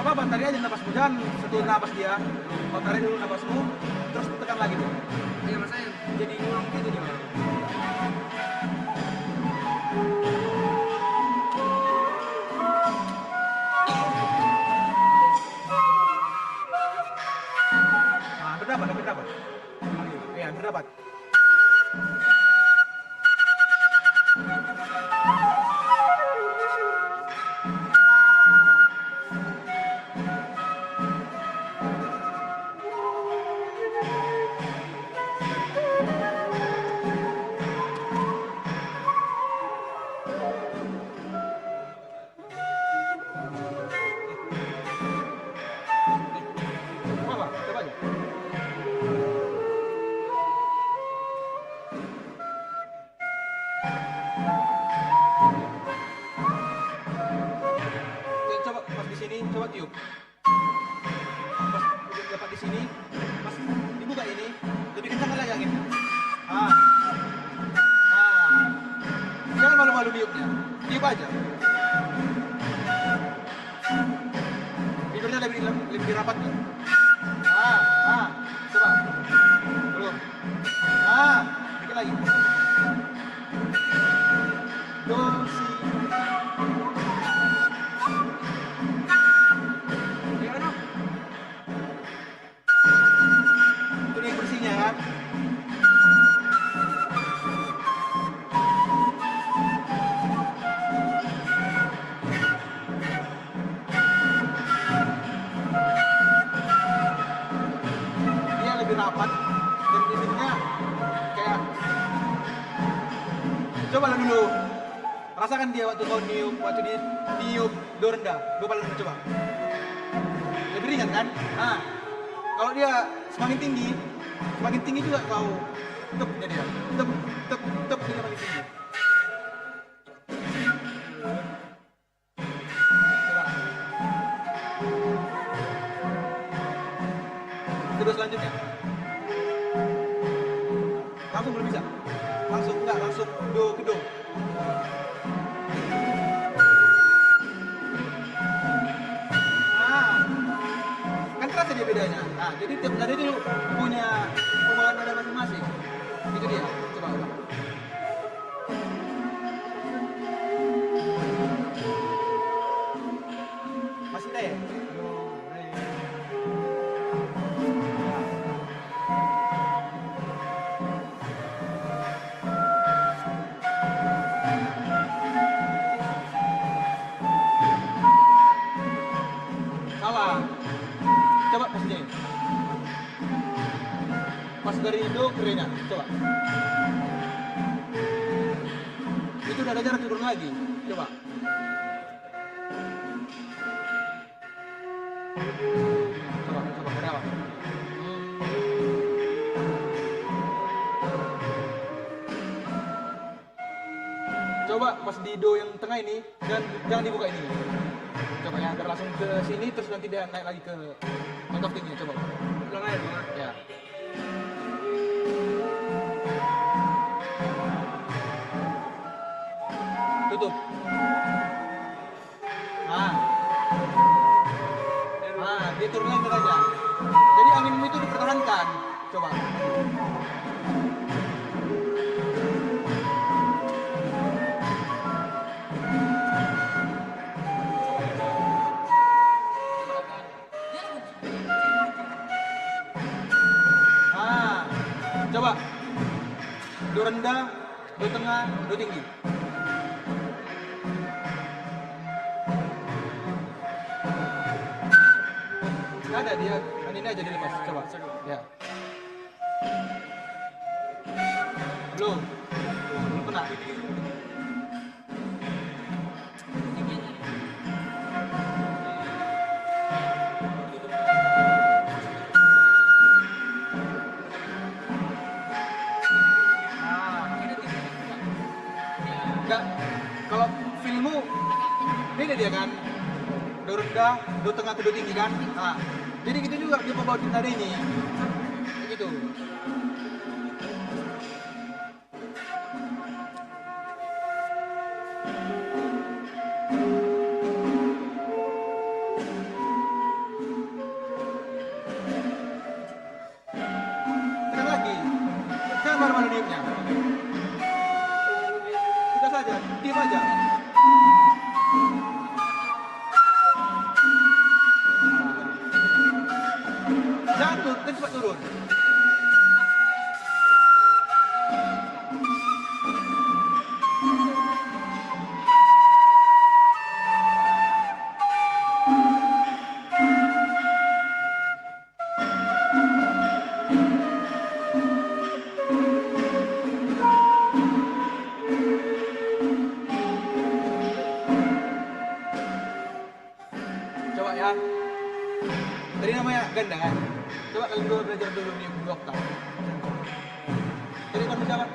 Apa bang, tarik aja nafas hujan, satu nafas dia. Kau tarik dulu nafasmu, terus tekan lagi tuh. Iya mas saya. Jadi ngulang gitu dia. Nah, berdapat. Iya, berdapat. Coba aja. Coba pas di sini, coba tiup. Pas udah dapat di sini, pas dibuka ini, lebih kencang lagi angin. Jangan malu-malu niupnya, tiup aja. Bibirnya lebih rapat nih. Coba. Belum. Dikit lagi. Do, si. Itu nih bersihnya kan. Dia lebih rapat dan bibirnya kayak. Coba dulu. Rasakan dia waktu kau niup, waktu dia niup do rendah, do paling rendah, coba. Lebih ringan kan? Kalau dia semakin tinggi juga kau tepnya dia, tep dia makin tinggi. Coba. Kedua selanjutnya. Langsung belum bisa. Langsung do ke do. Kan terasa dia bedanya. Jadi tiap nada itu punya pembawaan nada masing-masing. Itu dia. Coba. Masih ada ya? Salah. Coba pas ini. Pas dari do ke re-nya. Coba. Itu udah ada jarak turun lagi. Coba. Coba dari awal. Coba pas di do yang tengah ini, jangan dibuka ini. Coba ya, biar langsung ke sini terus nanti dia naik lagi ke kontak tinggi. Coba. Ulang aja dulu. Ya. Tutup. Dia turun lagi aja. Jadi anginmu itu dipertahankan. Coba. Coba. Do rendah, do tengah, do tinggi. Nggak ada dia, kan ini aja dilepas. Coba. Ya. Tuh, belum kena. Enggak, kalau filmmu beda dia kan, do rendah, do tengah, do tinggi kan. Nah, jadi gitu juga dia membawa nada ini, begitu. Tekan lagi, jangan mana-mana diemnya. Kita saja, diam aja. Jatuh, dan cepat turun. Coba ya. Tadi namanya ganda kan? Coba kalian dua belajar dulu nih 2 oktav. Jadi kan siapa?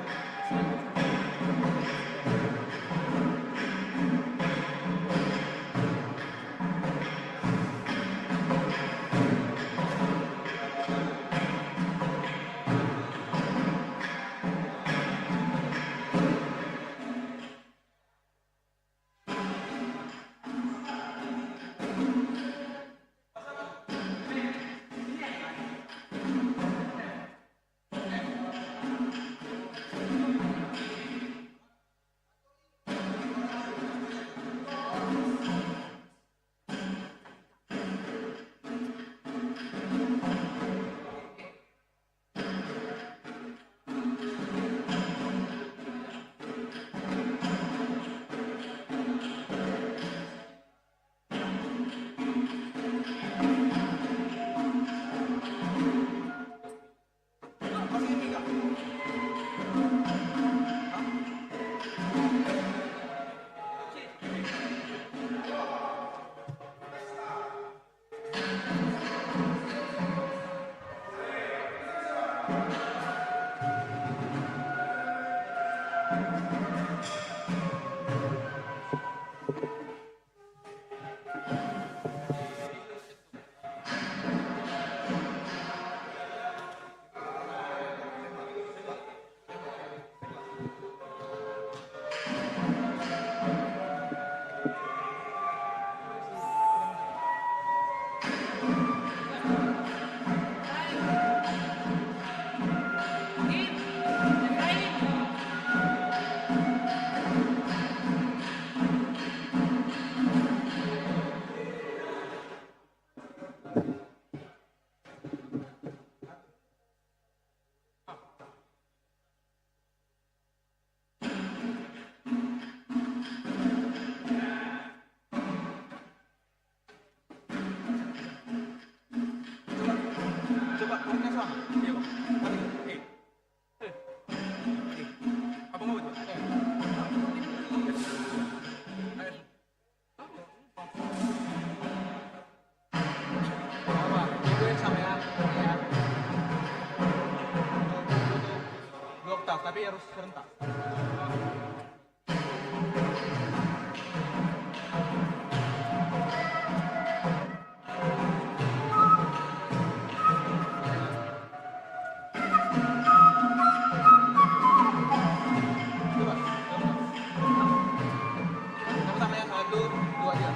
Coba orangnya sama. Iya, Bang. Apa mau itu? Apa? Itu yang sama ya. Ya. 2 oktav, tapi harus serentak. Sama-sama ya, 1, 2, 3.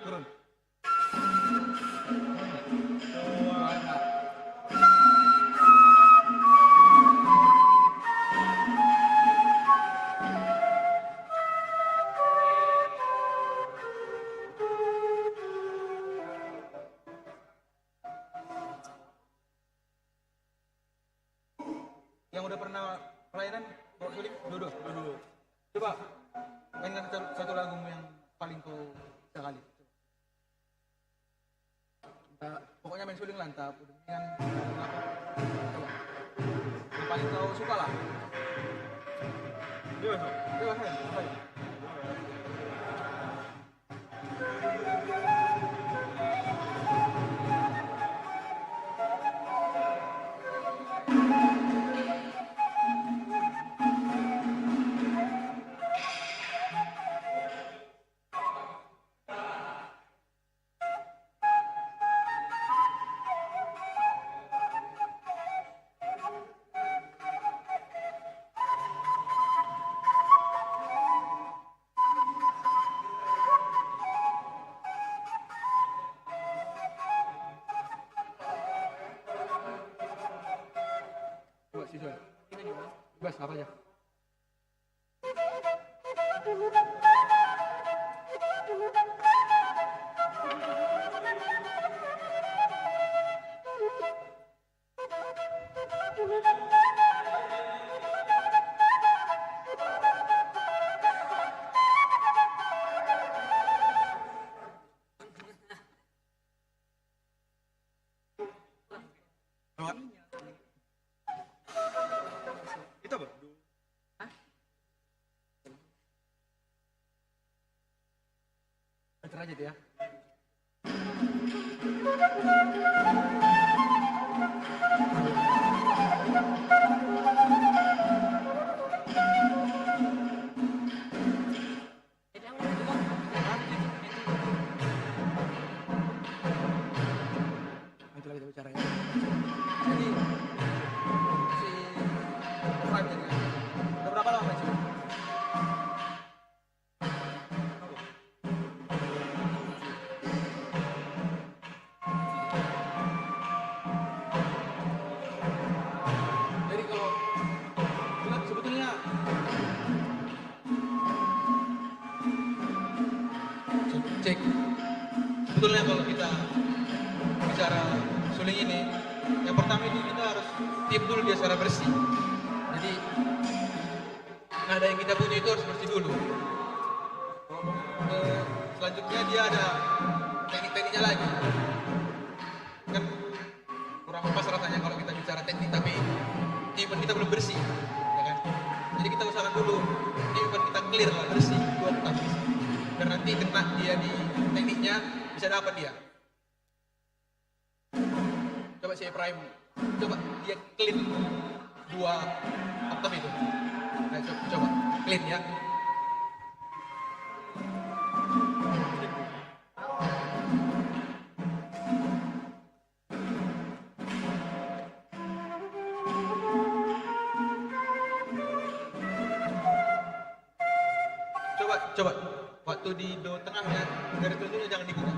Turun. Yang udah pernah pelayanan, bawa suling, duduk. mantap. Udah kan apa? Coba. Yang paling kau suka lah. Bebas kan? Apa ya? Coba siswa. Bebas apa aja. Itu apa? Baca aja tuh ya. Itu lagi bicara ya. Jadi si Prime ini udah berapa lama main sini? Jadi kalau lihat sebetulnya cek sebetulnya kalau kita bicara suling ini, yang pertama itu kita harus tiup dulu dia secara bersih. Jadi nada yang kita punya itu harus bersih dulu. Selanjutnya dia ada teknik-tekniknya lagi. Kan kurang pas rasanya kalau kita bicara teknik tapi tiupan kita belum bersih, ya kan? Jadi kita usahakan dulu tiupan kita clear lah, bersih, 2 oktav. Biar nanti kena dia di tekniknya bisa dapat dia. Coba si Prime, coba dia clean 2 oktav itu. Nah, coba clean ya. Coba waktu di do tengahnya garis tunjuknya jangan dibuka,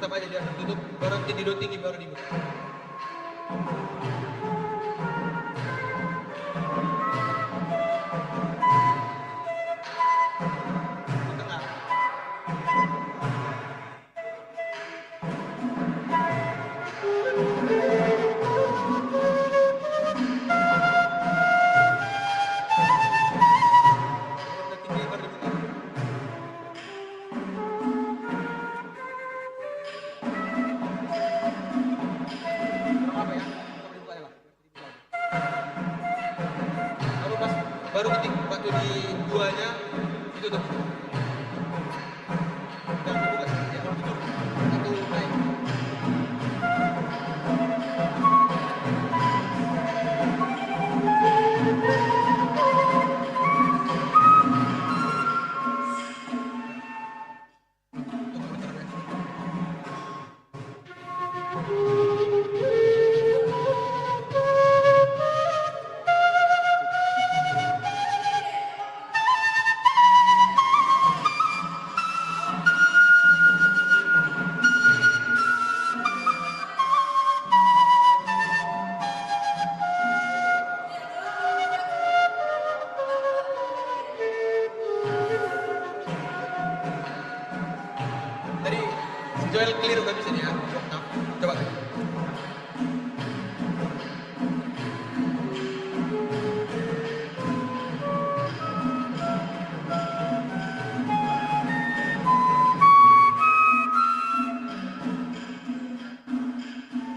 tetap aja dia tertutup, baru nanti di do tinggi baru dibuka. Di tengah. Baru tinggi baru dibuka. Apa ya? Coba dibuka ya, Pak. Baru ketik waktu di 2-nya itu tuh. Jangan dibuka, ya kalau tutup. Satu naik. Tadi si Joel clear udah bisa nih ya. Coba.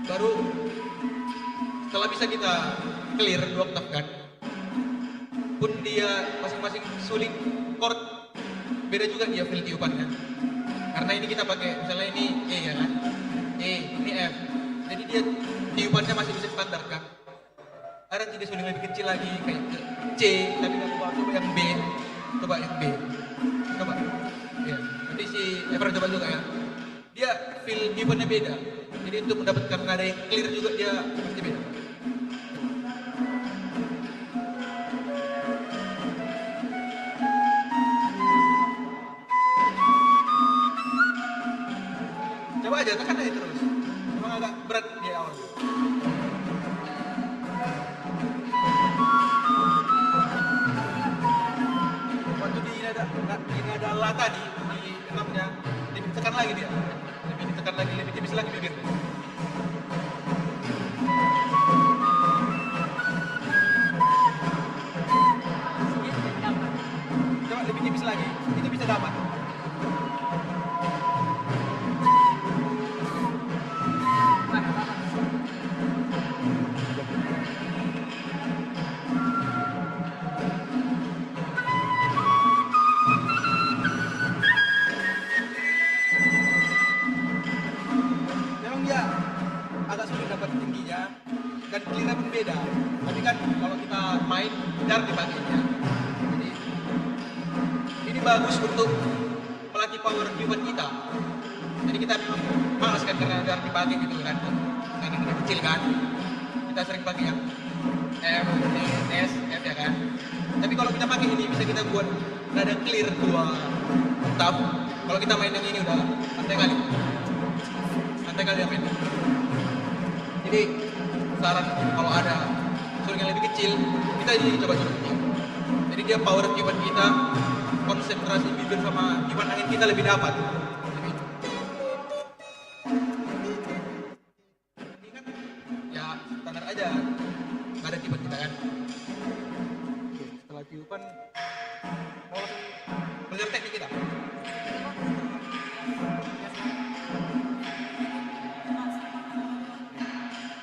Baru baru setelah bisa kita clear 2 oktav kan, pun dia masing-masing suling chord beda juga dia feel tiupannya. Karena ini kita pakai misalnya ini E ya kan, E ini F, jadi dia tiupannya masih bisa standar kan. Ada tidak suling lebih kecil lagi kayak C, tapi nggak coba yang B, coba yang B, coba. Ya, nanti si Efra coba juga ya. Dia feel tiupannya beda, jadi untuk mendapatkan nada yang clear juga dia pasti beda. Coba aja tekan aja terus. Memang agak berat di awal. Waktu di nada la tadi di enamnya lebih ditekan lagi dia. Lebih ditekan lagi, lebih tipis lagi bibirnya. Coba lebih tipis lagi. Itu bisa dapat. Memang dia agak sulit dapat tingginya dan clear pun beda. Tapi kan kalau kita main jarang dipakainya. Jadi ini bagus untuk melatih power tiupan kita. Jadi kita memang malas kan karena jarang dipakai gitu kan. Karena kita kecil kan. Kita sering pakai yang F, D, S, F ya kan. Tapi kalau kita pakai ini bisa kita buat nada clear 2 oktav. Kalau kita main yang ini udah santai kali. Santai kali ya main. Jadi saran kalau ada suling yang lebih kecil, kita ini coba kecil. Jadi dia power tiupan kita, konsentrasi bibir sama tiupan angin kita lebih dapat. Ini kan ya standar aja, nggak ada tiupan kita kan. Oke, setelah tiupan mau langsung belajar teknik kita.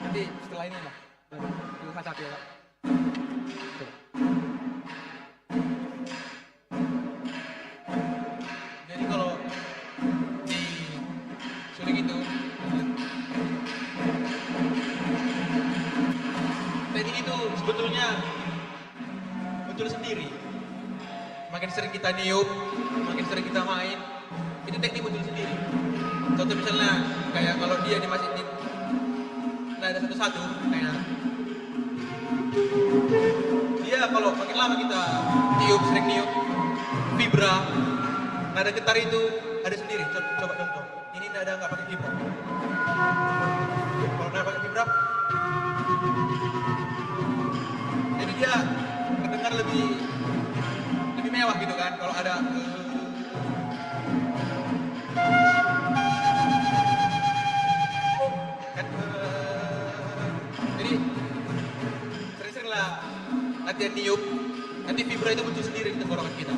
Nanti setelah ini lah, baru itu H1 ya Kak. Coba. Jadi kalau di suling itu, teknik itu sebetulnya muncul sendiri. Makin sering kita niup, makin sering kita main, itu teknik muncul sendiri. Contoh misalnya kayak kalau dia masih di nada satu-satu, kayak dia kalau makin lama kita tiup, sering niup, vibra, nada getar itu ada sendiri. Coba contoh, ini nada nggak pakai vibra. Kalau nada pakai vibra, jadi dia terdengar lebih mewah gitu kan. Kalau ada kan, jadi sering-seringlah latihan niup, nanti vibra itu muncul sendiri di tenggorokan kita.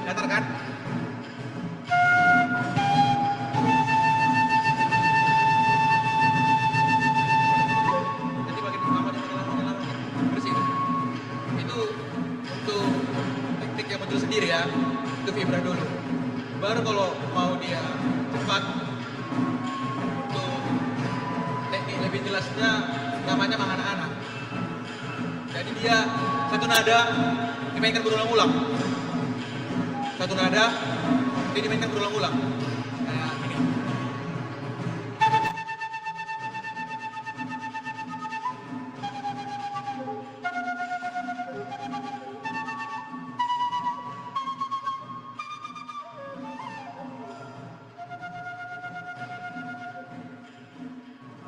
Datar kan? Nanti makin lama bersih. Itu untuk teknik yang muncul sendiri ya. Itu vibra dulu. Baru kalau mau dia cepat, untuk teknik lebih jelasnya namanya mahana-ana. Jadi dia satu nada dimainkan berulang-ulang. Satu nada dia dimainkan berulang-ulang. Kayak gini.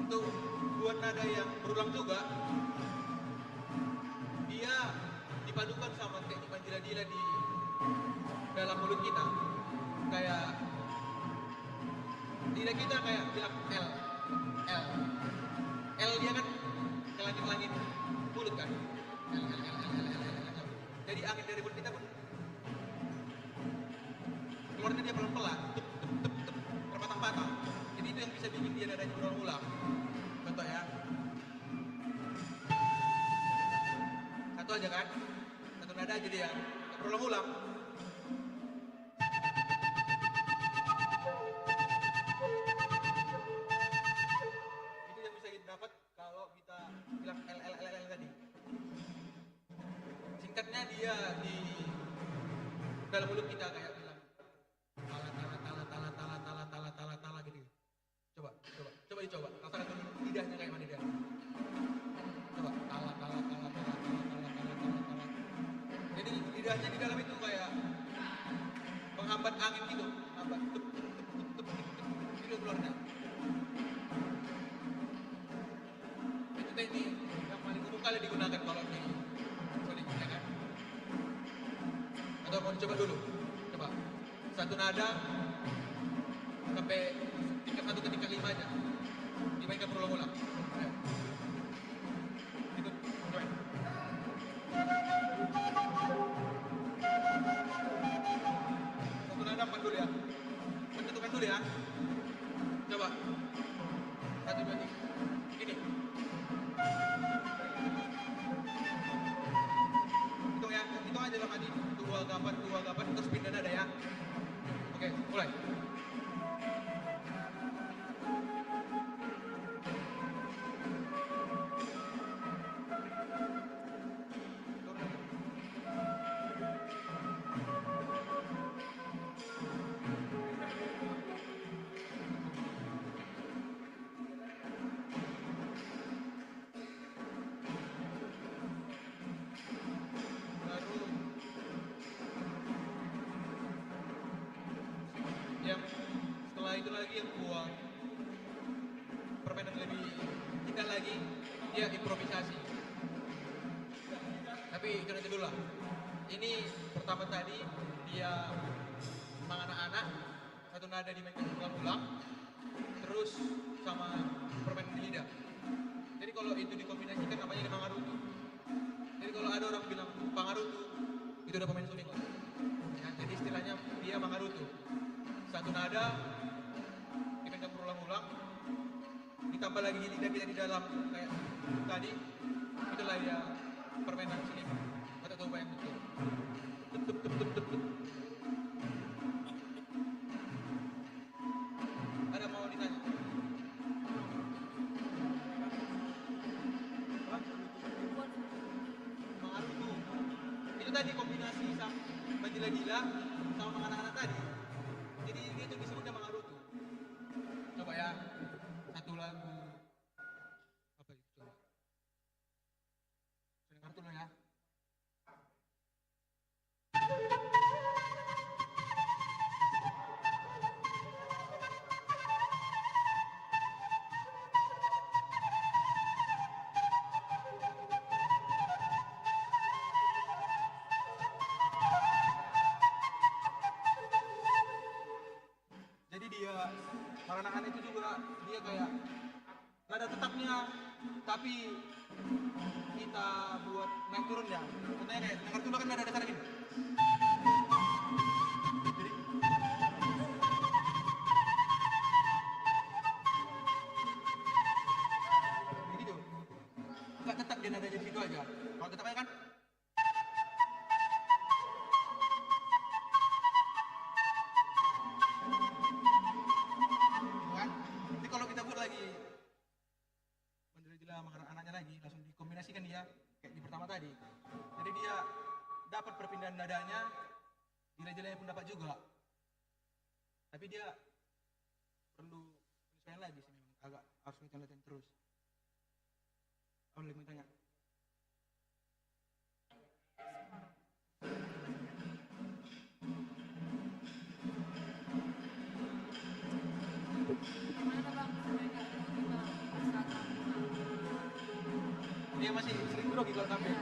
Untuk buat nada yang berulang juga, dia dipadukan sama teknik manjila-dila di dalam mulut kita. Kayak lidah kita kayak bilang L, L, L dia kan ke langit-langit mulut kan. L, L, L, L, L, L, L. Jadi angin dari mulut kita pun keluarnya dia pelan-pelan, tup, tup, tup. dia nadanya berulang-ulang. Contoh ya. Satu aja kan? Satu nada aja dia. Berulang-ulang. Itu yang bisa kita dapat kalau kita bilang L tadi. Singkatnya dia di dalam mulut kita kayak bilang tala gitu. Coba dicoba. Rasakan dulu lidahnya kayak mana dia. Coba tala. Jadi lidahnya di dalam itu kayak menghambat angin gitu, hambat tup gitu keluarnya. Itu teknik yang paling umum kali digunakan kalau di solid, ya kan? Atau mau dicoba dulu? Coba satu nada sampai tingkat 1 ke tingkat 5 aja dimainkan berulang-ulang. Itu coba. Satu nada 4 dulu ya. Tentukan dulu ya. Coba 1, 2, 3. Gini. Hitung ya, hitung aja dalam hati. 2 gapan terus pindah nada ya. Oke, mulai. Yang setelah itu lagi yang buang permainan lebih indah lagi, dia improvisasi. Tapi itu nanti dulu lah. Ini pertama tadi dia anak-anak satu nada dimainkan ulang-ulang, terus sama permainan di lidah. Jadi kalau itu dikombinasikan namanya dia mangarutu. Jadi kalau ada orang bilang pangarutu, itu udah pemain suling. Ya, jadi istilahnya dia mangarutu. Satu nada dimainkan berulang-ulang, ditambah lagi lidah kita di dalam kayak tadi, itulah dia permainan suling atau tuba yang betul. Ada mau ditanya? Mangarutu itu tadi kombinasi sama Bajila-Gila sama anak-anak tadi. Jadi dia itu disebutnya mangarutu. Coba ya, satu lagu apa itu coba. Dengar dulu ya. Jadi dia anak-anak itu juga dia kayak nada tetapnya, tapi kita buat naik turunnya. Contohnya kayak dengar dulu kan nada dasar gini. Jadi gitu. Enggak tetap dia nadanya di situ aja. Kalau tetapnya kan nanti kalau kita buat lagi Bajila-Gila sama anaknya lagi, langsung dikombinasikan dia kayak di pertama tadi. Jadi dia dapat perpindahan nadanya, Gila-Gilanya pun dapat juga. Tapi dia perlu penyesuaian lagi sih, memang agak harus latihan terus. Boleh mau tanya? Dia masih sering grogi kalau tampil.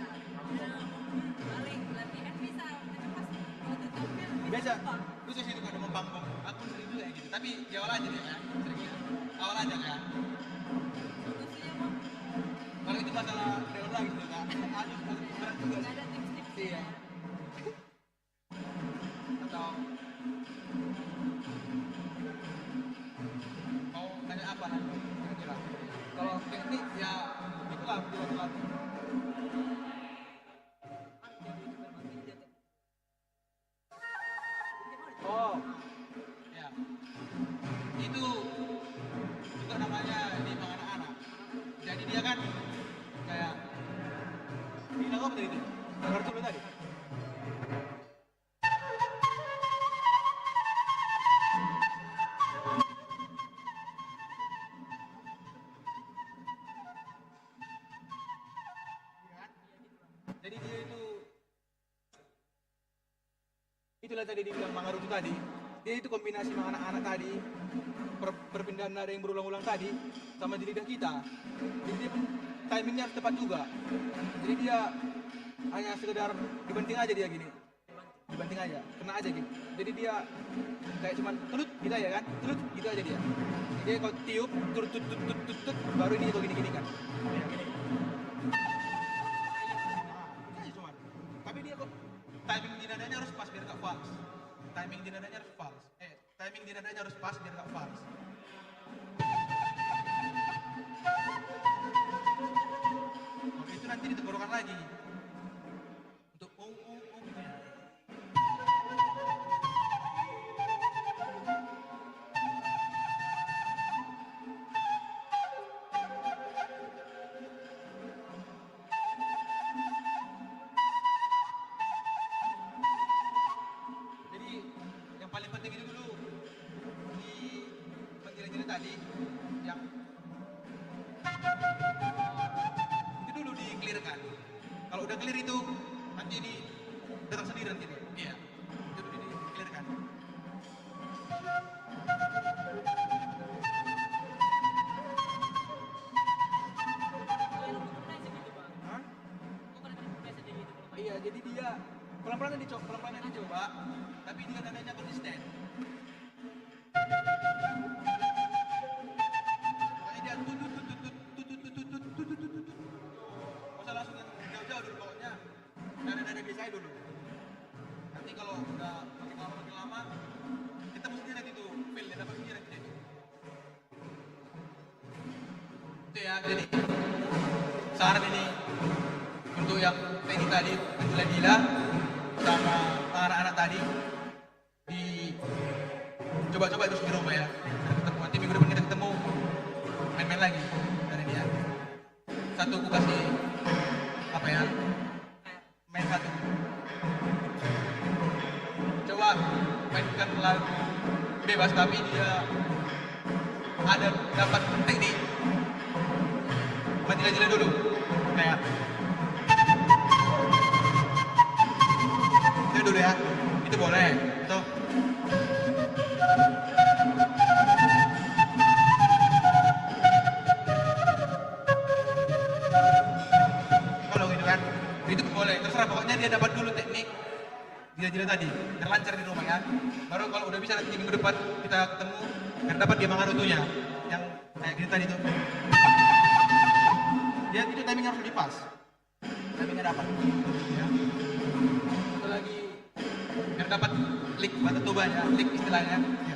Biasa, khusus itu kalau mau panggung, aku sering juga gitu. Tapi di awal aja deh ya, sering gitu. Awal aja kan. Kalau itu masalah dalam lagi sudah kak. Aduh, berat juga sih. Iya. Atau mau nanya apa nanti? tadi itu? Naruto belum tadi? Jadi dia itu, itulah tadi dibilang Mangaruto tadi. Dia itu kombinasi sama anak-anak tadi, perpindahan nada yang berulang-ulang tadi, sama di lidah kita. Jadi dia timingnya harus tepat juga. Jadi dia hanya sekedar dibanting aja dia gini, dibanting aja, kena aja gitu. Jadi dia kayak cuman tulut gitu ya kan, tulut gitu aja dia. Dia kalau tiup, turut tut tut tut tut tut, baru ini itu gini-gini kan. Gini. Tapi dia kok timing di nadanya harus pas biar gak fals. Timing di nadanya harus fals. Timing di nadanya harus pas biar gak fals. Oke, itu nanti ditenggorokan lagi. Untuk gitu ya. Jadi yang paling penting itu dulu di penjelasan tadi yang itu dulu di clearkan. Kalau udah clear itu nanti di datang sendiri nanti dia. Iya. Itu dulu di clearkan. Hah? Iya, jadi dia pelan-pelan dicoba, tapi dia nadanya konsisten. Pokoknya dia tut. Masa langsung yang jauh-jauh dulu pokoknya. Nada-nada biasa dulu. Nanti kalau udah makin lama, kita mesti nanti tuh feel dia dapat sendiri nanti itu. Itu ya, jadi saran ini untuk yang teknik tadi, gila-gila sama anak-anak tadi coba-coba terus di rumah ya. Nanti minggu depan kita ketemu main-main lagi dari dia. Satu aku kasih apa ya, main satu. Coba mainkan lagu bebas tapi dia ada dapat teknik. Mati jila dulu kayak itu dulu ya, itu boleh tuh. Kalau gitu kan itu boleh, terserah pokoknya dia dapat dulu teknik jila-jila tadi terlancar di rumah ya. Baru kalau udah bisa nanti minggu depan kita ketemu dan dapat dia Mangarutonya yang kayak gini tadi tuh. Dia itu timingnya harus dipas, timingnya dapat ya. Satu lagi biar dapat lick bata toba ya, lick istilahnya ya.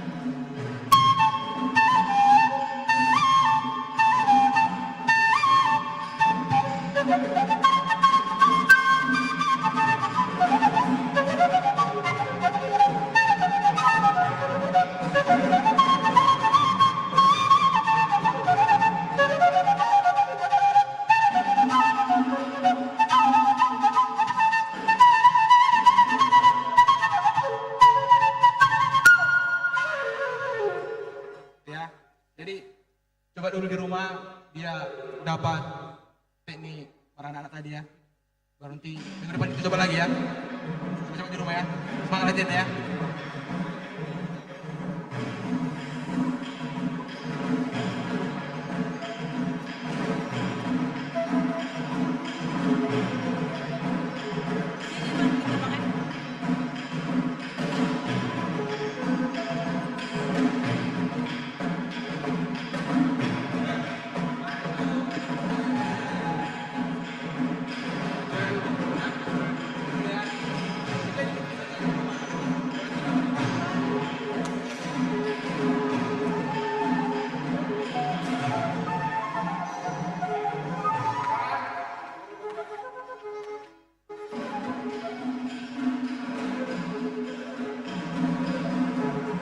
Coba dulu di rumah dia dapat teknik para anak-anak tadi ya. Baru nanti minggu depan kita coba lagi ya. Coba-coba di rumah ya. Semangat latihan ya.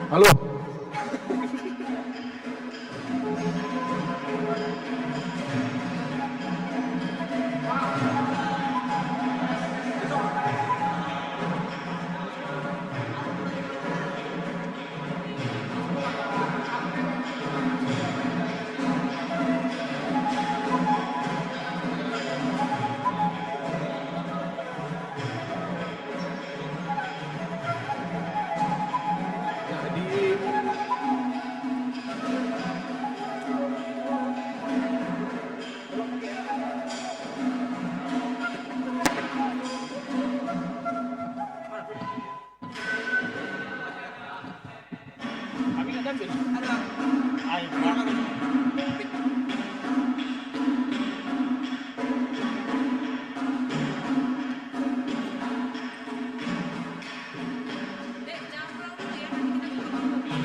Halo.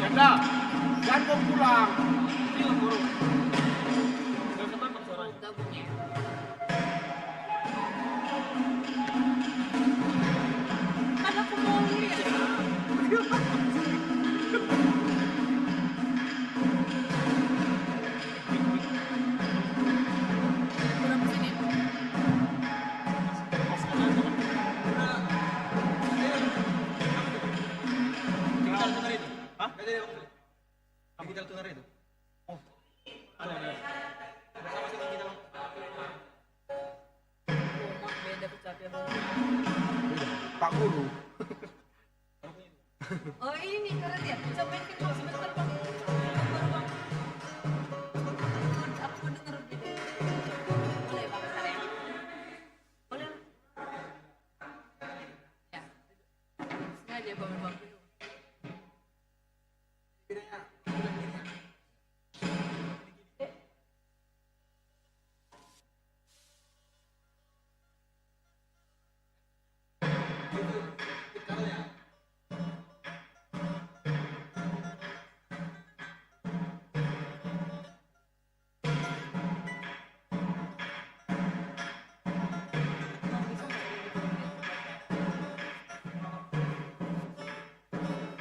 Janda, jangan kau pulang. Kan aku mau lihat. Digital tuner itu? Hah? Gak jadi bang. Digital tuner itu? Oh, ada. Bersama dengan kita bang. Beda kecapian bang. Pak Guru. Oh ini keren ya. Cobain ke bawah sebentar bang. Baru bang. Aku denger gitu. Boleh bang bentar ya. Boleh. Ya. Sengaja bang bang.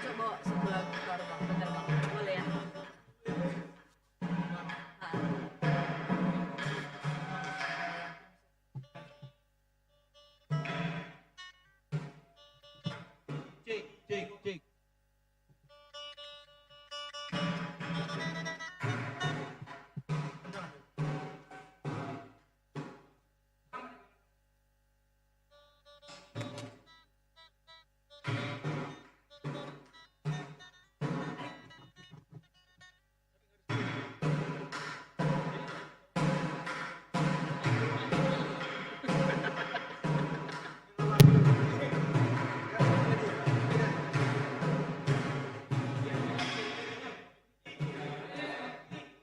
Coba sebelah baru bang. Bentar bang. Boleh ya. Cek.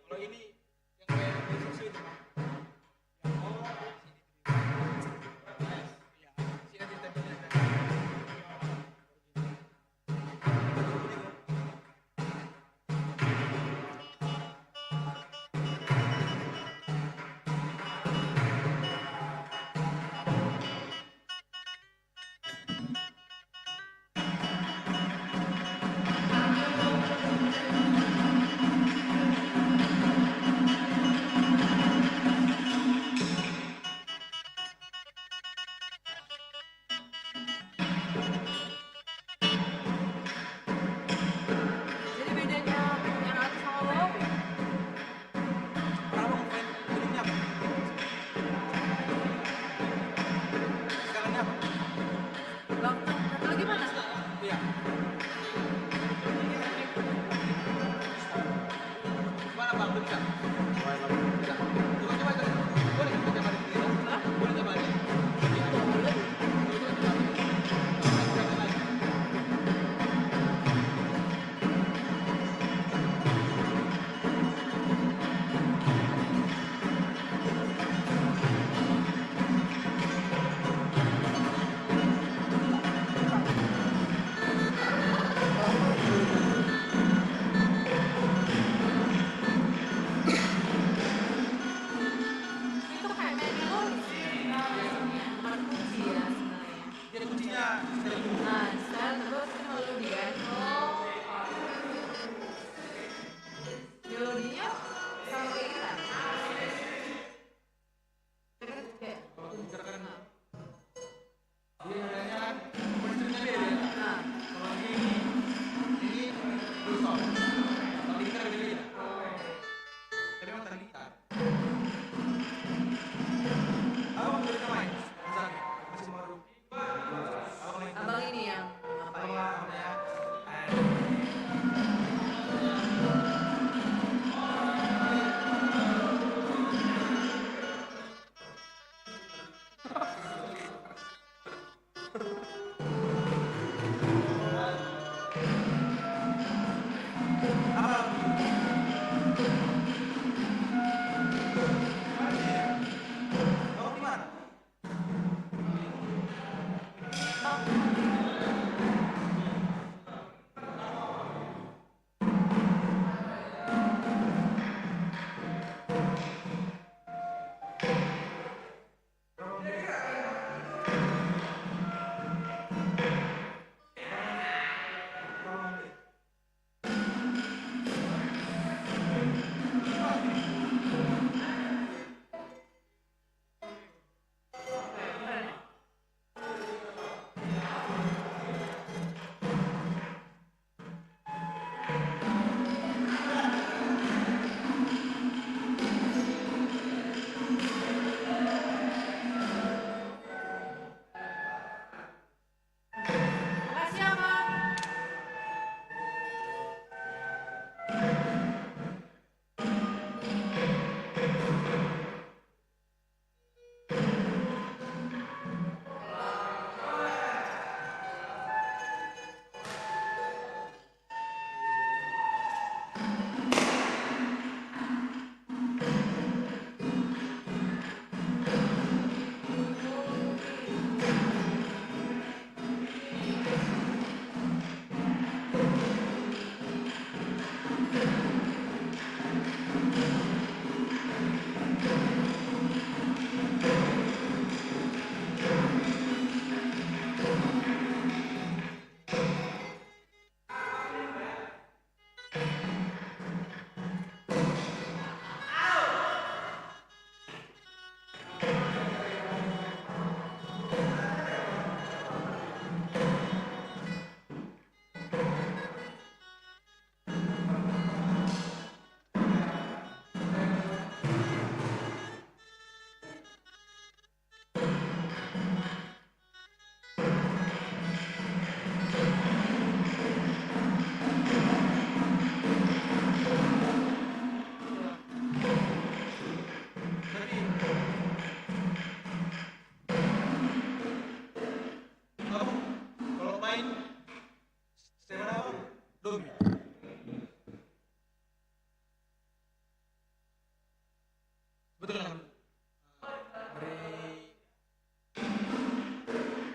Kalau ini yang kayak susu itu bang. Iya, sini ditempelin. Jadi bedanya yang atas sama bawah. Berapa main bentuknya apa? Skalanya apa? Bang, satu lagi mana? Iya. Mana bang? Bisa? Bisa. Coba coba. Boleh kita coba di sini? Boleh coba di.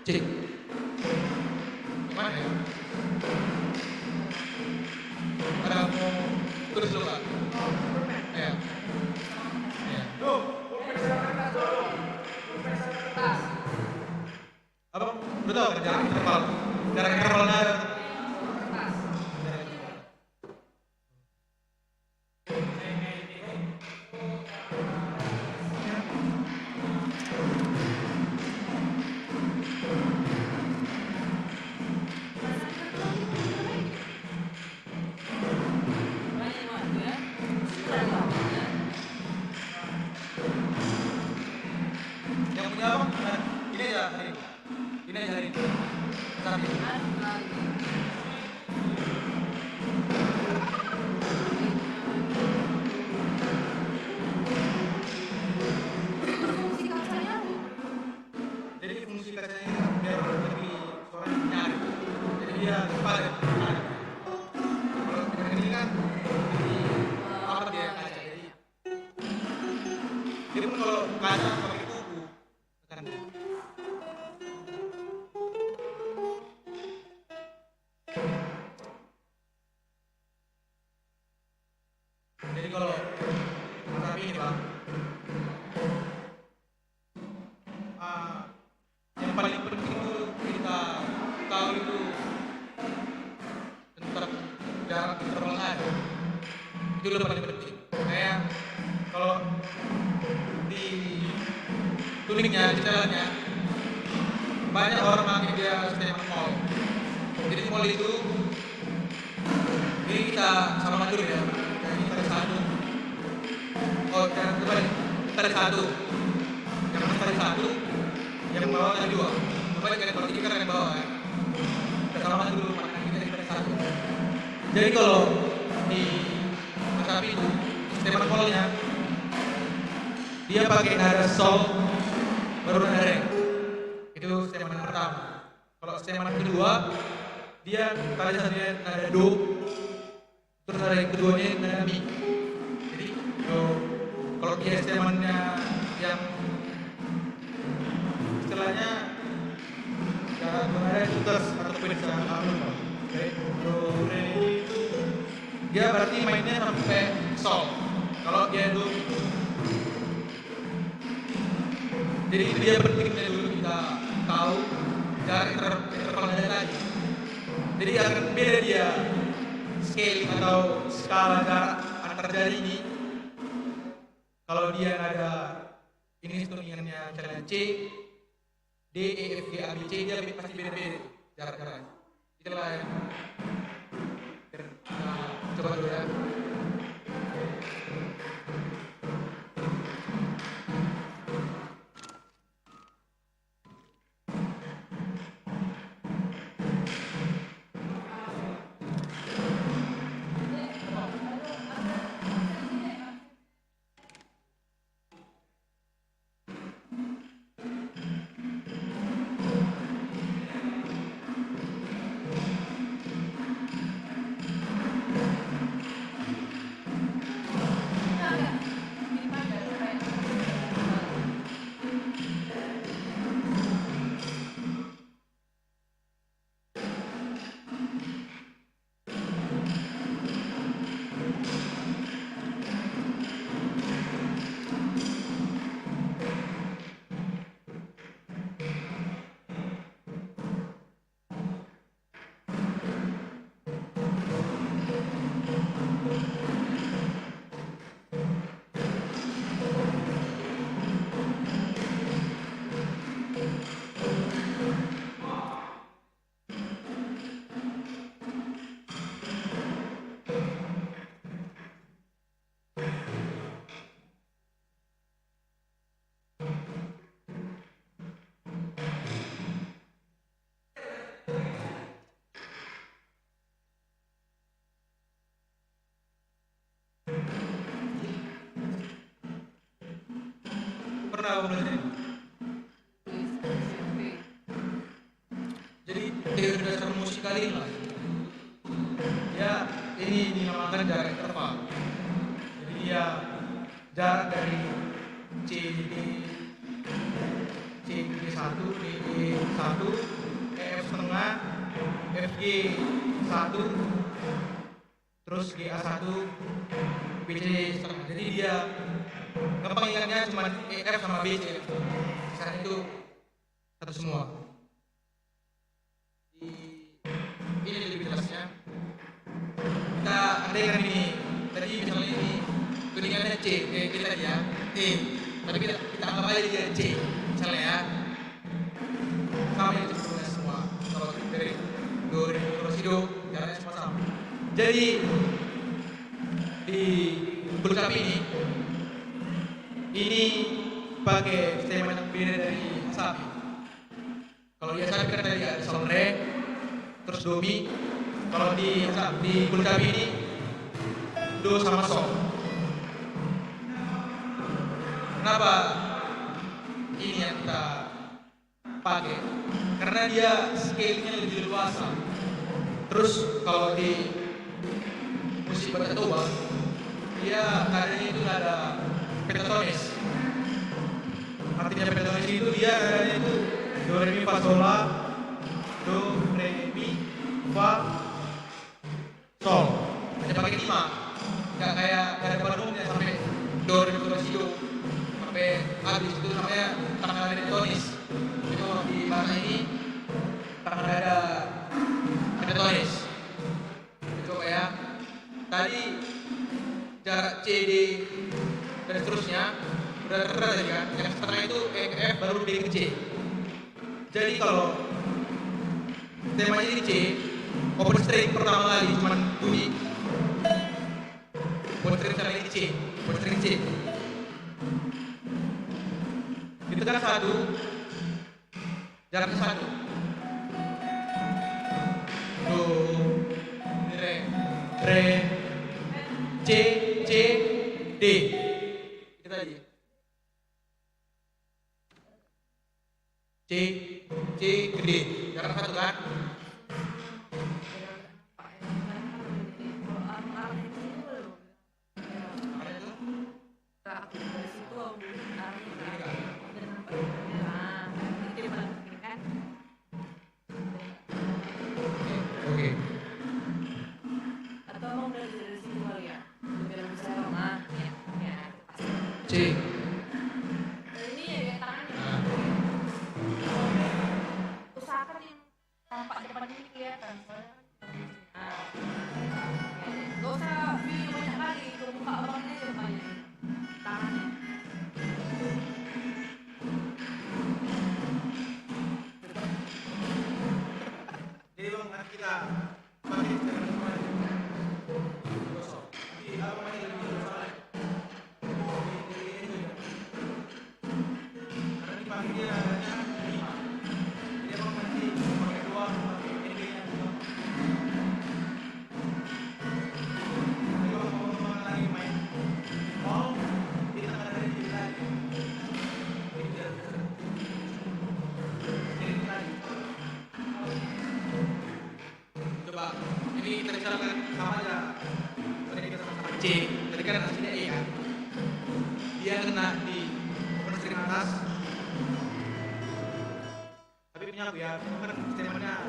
C. Gimana ya? Ada mau tulis dulu Kak? Ya. Ya. Apa? Udah tahu kan jarak interval? Jarak intervalnya yang punya apa? Ini aja hari ini. Ini aja hari ini. Saat ini. Jadi fungsi kacanya ini biar lebih suaranya nyaring. Jadi dia padat. Kalau dengan ini kan jadi apa dia kaca. Jadi pun kalau kaca pakai kuku kan. Jadi kalau tapi ini Bang, yang paling penting itu kita tahu itu tentang jarak intervalnya. Itu udah paling penting. Kayak kalau di tuningnya, di jalannya banyak orang pakai dia sistem mall. Jadi mall itu ini kita sama dulu ya. Ini tadi satu. Oh, jangan kembali. Tadi satu. Yang tadi satu. Yang bawah tadi dua. Kembali ke bawah tiga kan yang bawah ya. Kita sama dulu makanya kita tadi satu. Jadi kalau di Masapi itu sistem mallnya dia pakai nada sol baru nada re. Itu sistem pertama. Kalau sistem kedua dia tadi satunya nada do, terus nada yang keduanya nada mi. Jadi kalau dia sistemnya yang istilahnya nada tutas atau pedesa apa? Do re dia berarti mainnya sampai sol. Kalau dia do, jadi itu dia pentingnya dulu kita tahu jarak interval nada tadi. Jadi akan beda dia scaling atau skala jarak antar jari ini. Kalau dia ada ini tuningannya misalnya C, D, E, F, G, A, B, C dia pasti beda-beda jarak-jaraknya. Itulah yang coba dulu ya. Pernah belajar ini? Jadi teori dasar musikal ini lah. Ya ini dinamakan jarak interval. Jadi dia jarak dari C, D, C gede 1, D 1, E F setengah, F G 1, terus G A 1, B C setengah. Jadi dia gampang ingatnya cuma E F sama B C. Sisanya itu satu semua. Ini lebih jelasnya. Kita andaikan ini, tadi misalnya ini kuningannya C, kita tadi ya, T. Tapi kita anggap aja dia C, misalnya ya. Sama yang sebelumnya semua. Kalau dari do, re, mi, do, si, do, jalannya semua sama. Jadi di bulkap ini pakai sistem yang berbeda dari Asabi. Kalau di Asabi kan tadi ada sol re, terus do mi. Kalau di bulkap ini do sama sol. Kenapa ini yang kita pakai? Karena dia scale-nya lebih luasa. Terus kalau di musik Batatoba, dia nadanya itu nada pentatonis. Artinya pentatonis itu dia nadanya itu do re mi fa sol la, do re mi fa sol. Hanya pakai 5. Enggak kayak ada pada umumnya sampai do re mi fa si do sampai habis, itu namanya tangan nada pentatonis. Itu di bahasa ini tangan nada pentatonis. Coba ya. Tadi jarak C, D dan seterusnya udah tertera tadi kan. Yang setengah itu E ke F baru D ke C. Jadi kalau temanya ini C, open string pertama kali cuma bunyi. Open string kali ini C, open string C. Ditekan 1, jaraknya 1. Do, re, C, C, D. Itu tadi. C, C, gede. Jarak 1 kan? Oke. Atau mau dari situ kali ya? Biar bisa lama. Ya. C. Ini ya tangannya. Usahakan yang tampak depan ini kelihatan. Gak usah video banyak kali, buka abangnya aja depannya. Tangannya. Jadi bang, nanti kita pakai sistem kemarin. Jadi apa yang lebih soalnya? Karena dipakai dia adanya 5. Jadi abang nanti pakai 2, pakai ini-nya. Jadi abang mau lagi main ball, kita nggak ada di lagi. Coba, ini kita bicarakan sama aja. Tadi kita sama C, tadi kan hasilnya E kan. Dia kena di open string atas. Tapi punya aku ya, itu kan sistemnya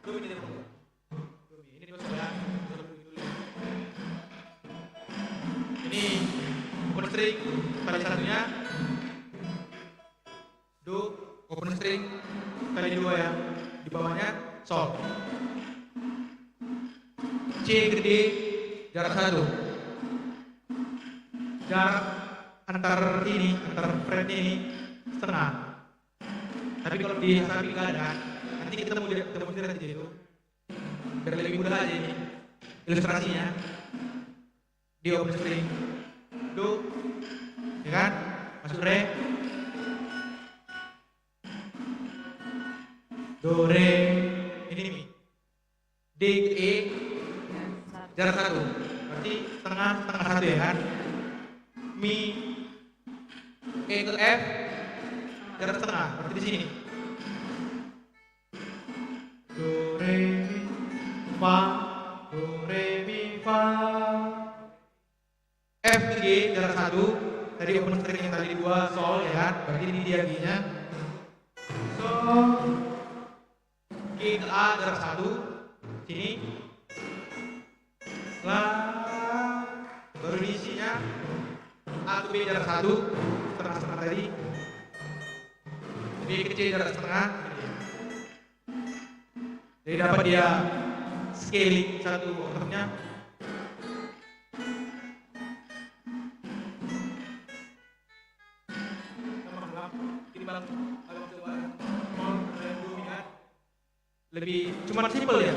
do mi tidak perlu. Do mi, ini dua ya. Ini open string kali satunya. Do open string kali 2 ya. Di bawahnya sol. C gede, jarak 1. Jarak antar fret ini setengah. Tapi kalau di Asabi nggak ada, nanti kita mau demonstrasi aja itu. Biar lebih mudah aja ini ilustrasinya. Di open string do, ya kan? Masuk re, do re, ini mi. D ke E, jarak 1. Berarti setengah 1 ya kan? Mi, E ke F, jarak setengah. Berarti di sini. Do re mi fa, do re mi fa. F ke G jarak 1. Tadi open string yang tadi 2 sol ya kan? Berarti ini dia G-nya. Do, G ke A jarak 1, sini. La, baru diisinya A ke B jarak 1, setengah-setengah tadi. B ke C jarak setengah. Jadi dapat dia scaling satu oktavnya. Ini malam lebih cuma simple ya.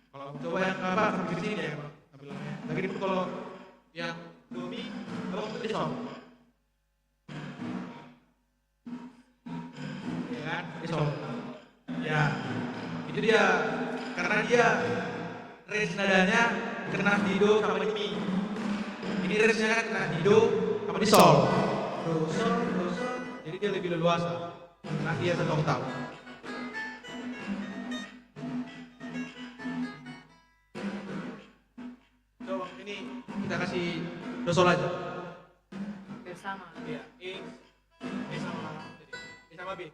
Kalau coba yang apa sampai sini ya, Bang. Lagi itu kalau yang domi, abang di sol. Ya kan, di sol. Ya, itu dia. Karena dia range nadanya kena di do sama di mi. Ini range-nya kan kena di do sama di sol. Do sol, do sol. Jadi dia lebih leluasa. Karena dia satu oktav. Coba ini kita kasih do sol aja. Bersama. Iya, E sama B.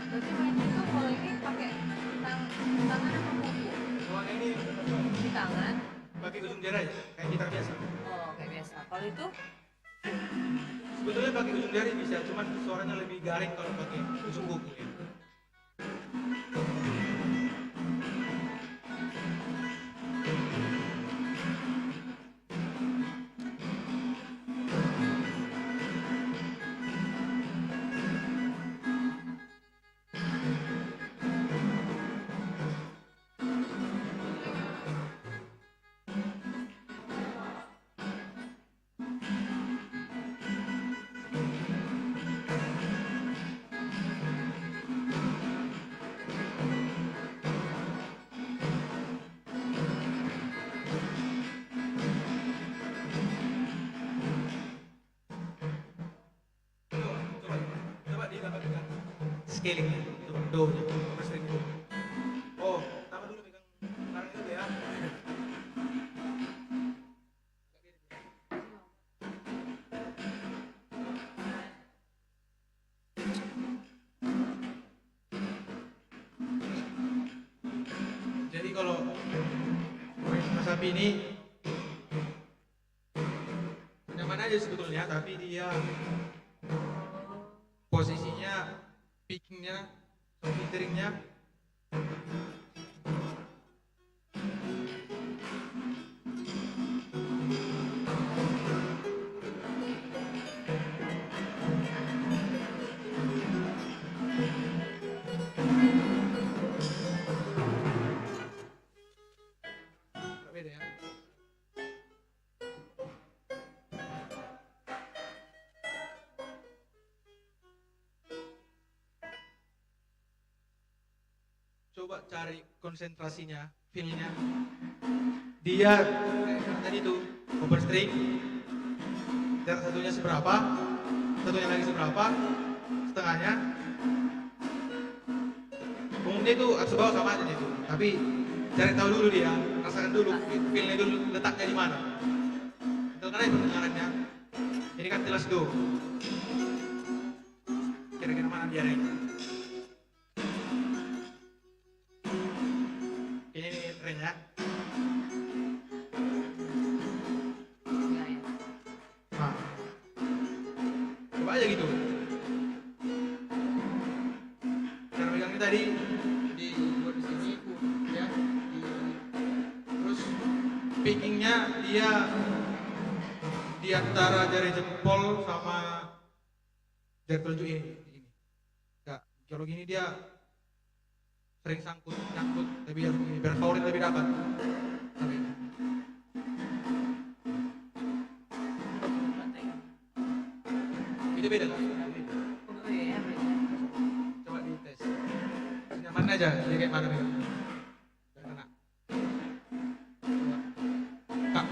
Berarti mainnya tuh kalau ini pakai tangan apa buku? Kalau ini Di tangan. pakai ujung jari aja, kayak gitar biasa. Oh, kayak biasa. Kalau itu Sebetulnya pakai ujung jari bisa, cuman suaranya lebih garing kalau pakai ujung kuku ya. Coba didapatkan scalingnya, do, string do. Oh, pertama dulu pegang tangan dulu ya. Jadi kalau Mas Api ini nyaman aja sebetulnya, tapi dia posisinya, pickingnya, filteringnya beda ya. Coba cari konsentrasinya, feel-nya. Dia kayak tadi tuh open string, jarak satunya seberapa, satunya lagi seberapa, setengahnya. Umumnya itu atas bawah sama aja itu, tapi cari tahu dulu dia, rasakan dulu feel-nya dulu, letaknya di mana. Itu karena pendengarannya. Ini kan jelas do. Kira-kira mana dia ini? Ini range ya. Nah, coba aja gitu. Cara pegangnya tadi dibuat di sini, ya. Terus pickingnya dia di antara jari jempol sama jari telunjuk ini. Enggak, kalau gini dia sering nyangkut, tapi biar favorit lebih dapat. Itu beda kan? Coba dites. Nyaman aja, dia kayak mana nih? Kena. Kak.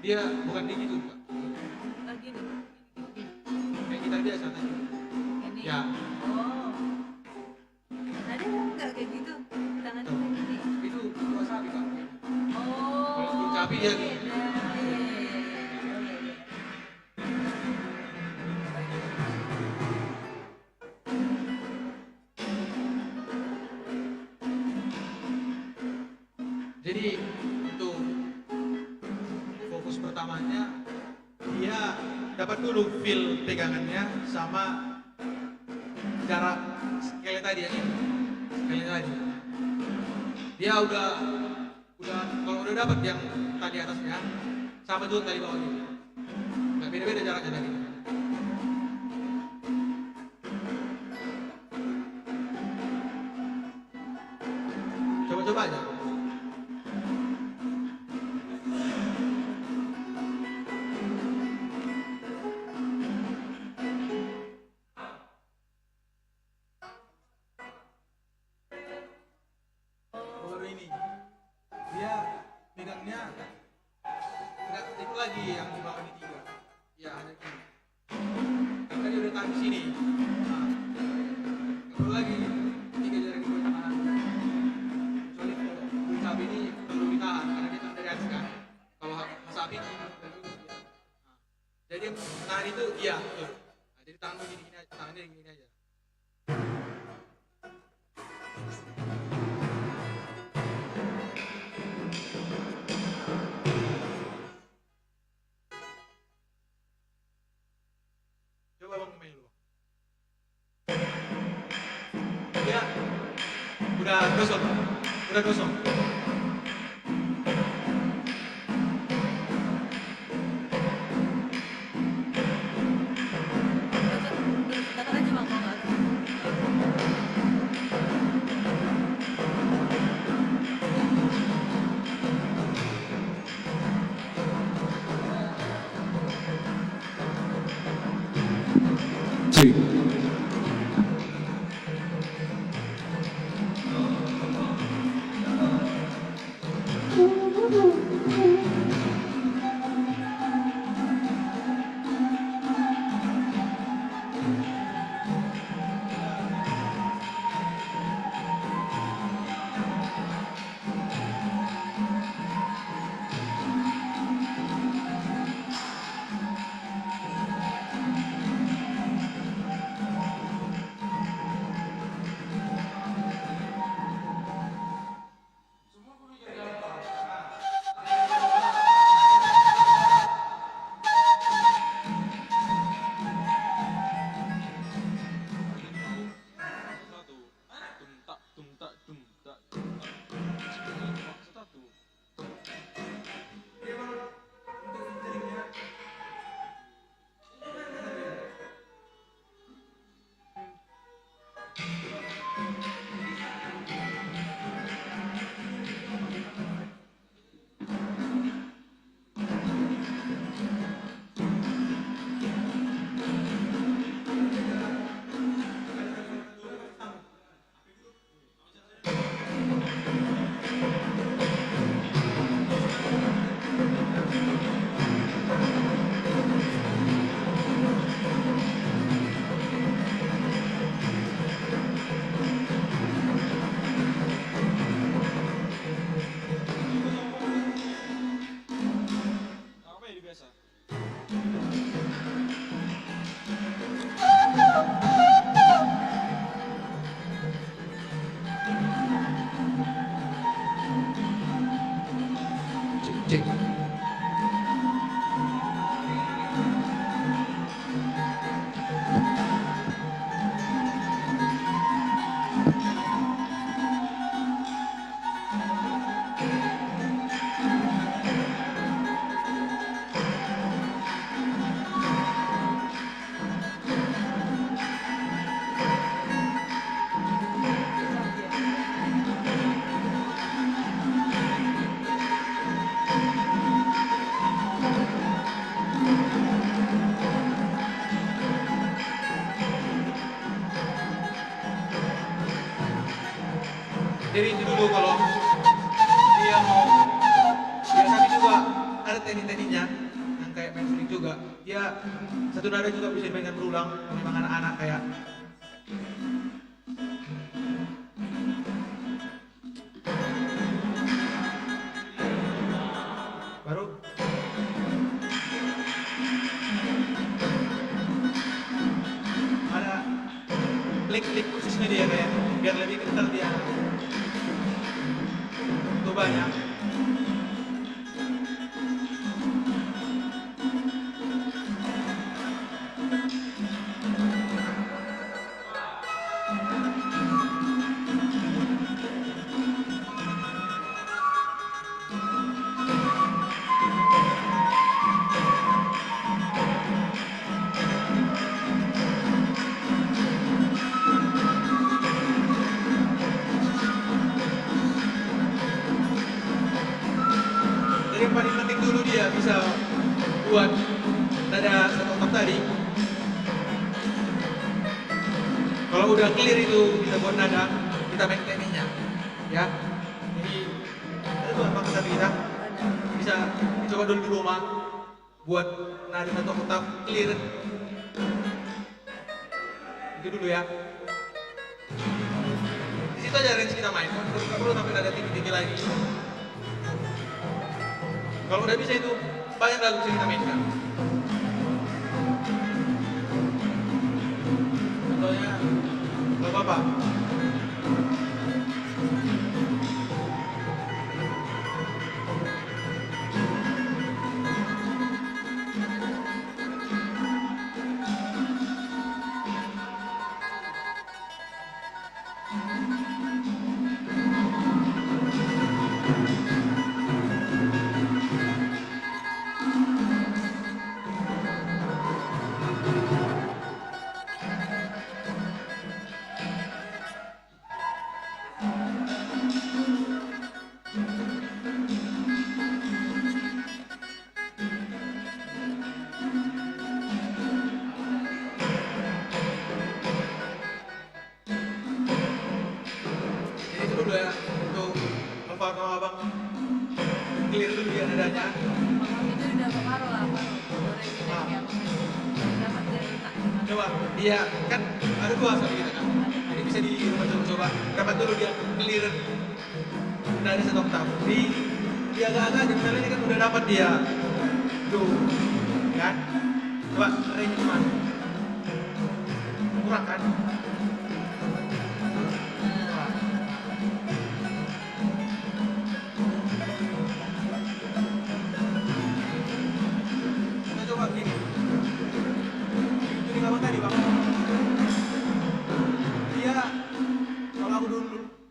Dia bukan tinggi tuh, Kak. Lagi nih. Kayak kita biasa tadi. Ini. Ya. Oh. Ada enggak kayak gitu? Tangannya kayak gini. Itu wasabi, Kak. Oh. Kalau kulit cabai dia beda. Iya. Jadi untuk fokus pertamanya dia dapat dulu feel pegangannya sama jarak scale tadi ya, scale tadi. Dia udah kalau udah dapat yang tadi atasnya sama juga tadi bawahnya. Nggak beda-beda jaraknya tadi. Coba-coba aja. Baru ini dia megangnya nggak itu lagi yang di bawah ini 3 ya, hanya gini kan tadi udah tahan di sini. Nah, nggak perlu lagi 3 jari di bawah tangan, kecuali kulit cabai ini perlu ditahan karena dia dari atas kan. Kalau wasabi dan juga dia. Nah, jadi tahan itu iya betul. Nah, jadi tanganmu gini aja, tangannya gini aja. Coba bang main dulu. Ya, udah gosong, udah gosong. Dapat aja bang kalau nggak. Cek. Jadi itu dulu kalau dia mau, ya tapi juga ada teknik-tekniknya yang kayak main suling juga. Dia satu nada juga bisa dimainkan berulang, memang anak-anak kayak baru ada klik-klik khususnya dia kayak biar lebih kental dia. Itu banyak. Jadi yang paling penting dulu dia bisa buat nada satu oktav tadi. Kalau udah clear itu bisa buat nada, kita main tekniknya, ya. Jadi ada dua paketan kita bisa dicoba dulu di rumah buat nada satu oktav clear. Itu dulu ya. Di situ aja range kita main, nggak perlu sampai nada tinggi-tinggi lagi. Kalau udah bisa itu, banyak lagu bisa kita mainkan. Contohnya, gak apa-apa. Dulu ya untuk Alfa sama abang clear dulu ya nadanya. Itu udah pengaruh lah, Coba dia kan ada dua sama kita kan, jadi bisa di rumah coba dapat dulu dia clear nada satu oktav. Di agak-agak aja misalnya ini kan udah dapat dia tuh kan, coba range cuma kurang kan.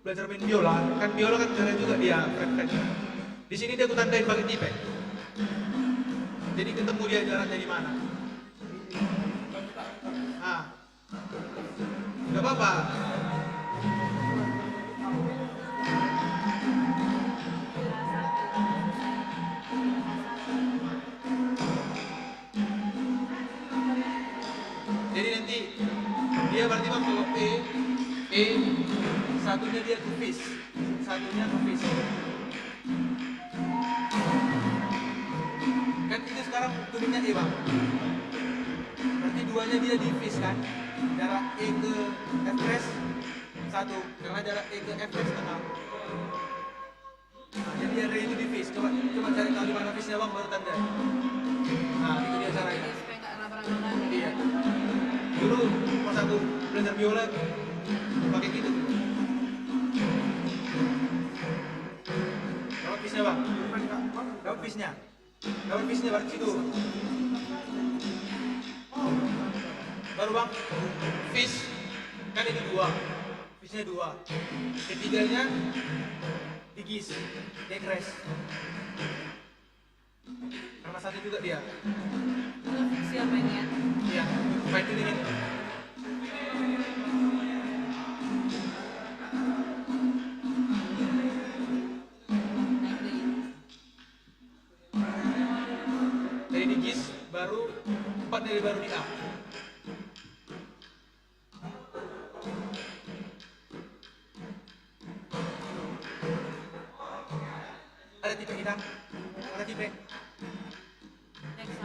Belajar main biola, kan biola kan cara juga dia fret-fretnya. Di sini dia aku tandain pakai tipek. Jadi ketemu dia jalannya di mana. Ah, nggak apa-apa. Jadi nanti dia berarti kalau E satunya dia kufis, satunya kufis. Kan itu sekarang tuningnya E bang. Berarti duanya dia di fis kan. Jarak E ke F press satu, karena jarak E ke F press tengah. Nah, jadi dia itu di fis. Coba cari tahu di mana fisnya bang baru tanda. Nah itu dia caranya. Iya. Dulu pas aku belajar biola pakai gitu. Dapat pisnya bang, dapat pisnya baru situ. Baru bang, fish kan itu dua, fishnya dua. Ketiganya digis, dekres. Karena satu juga dia. Siapa ini ya? Iya, fight ini. Dari digis baru 4 dari baru di A. Rek. Next.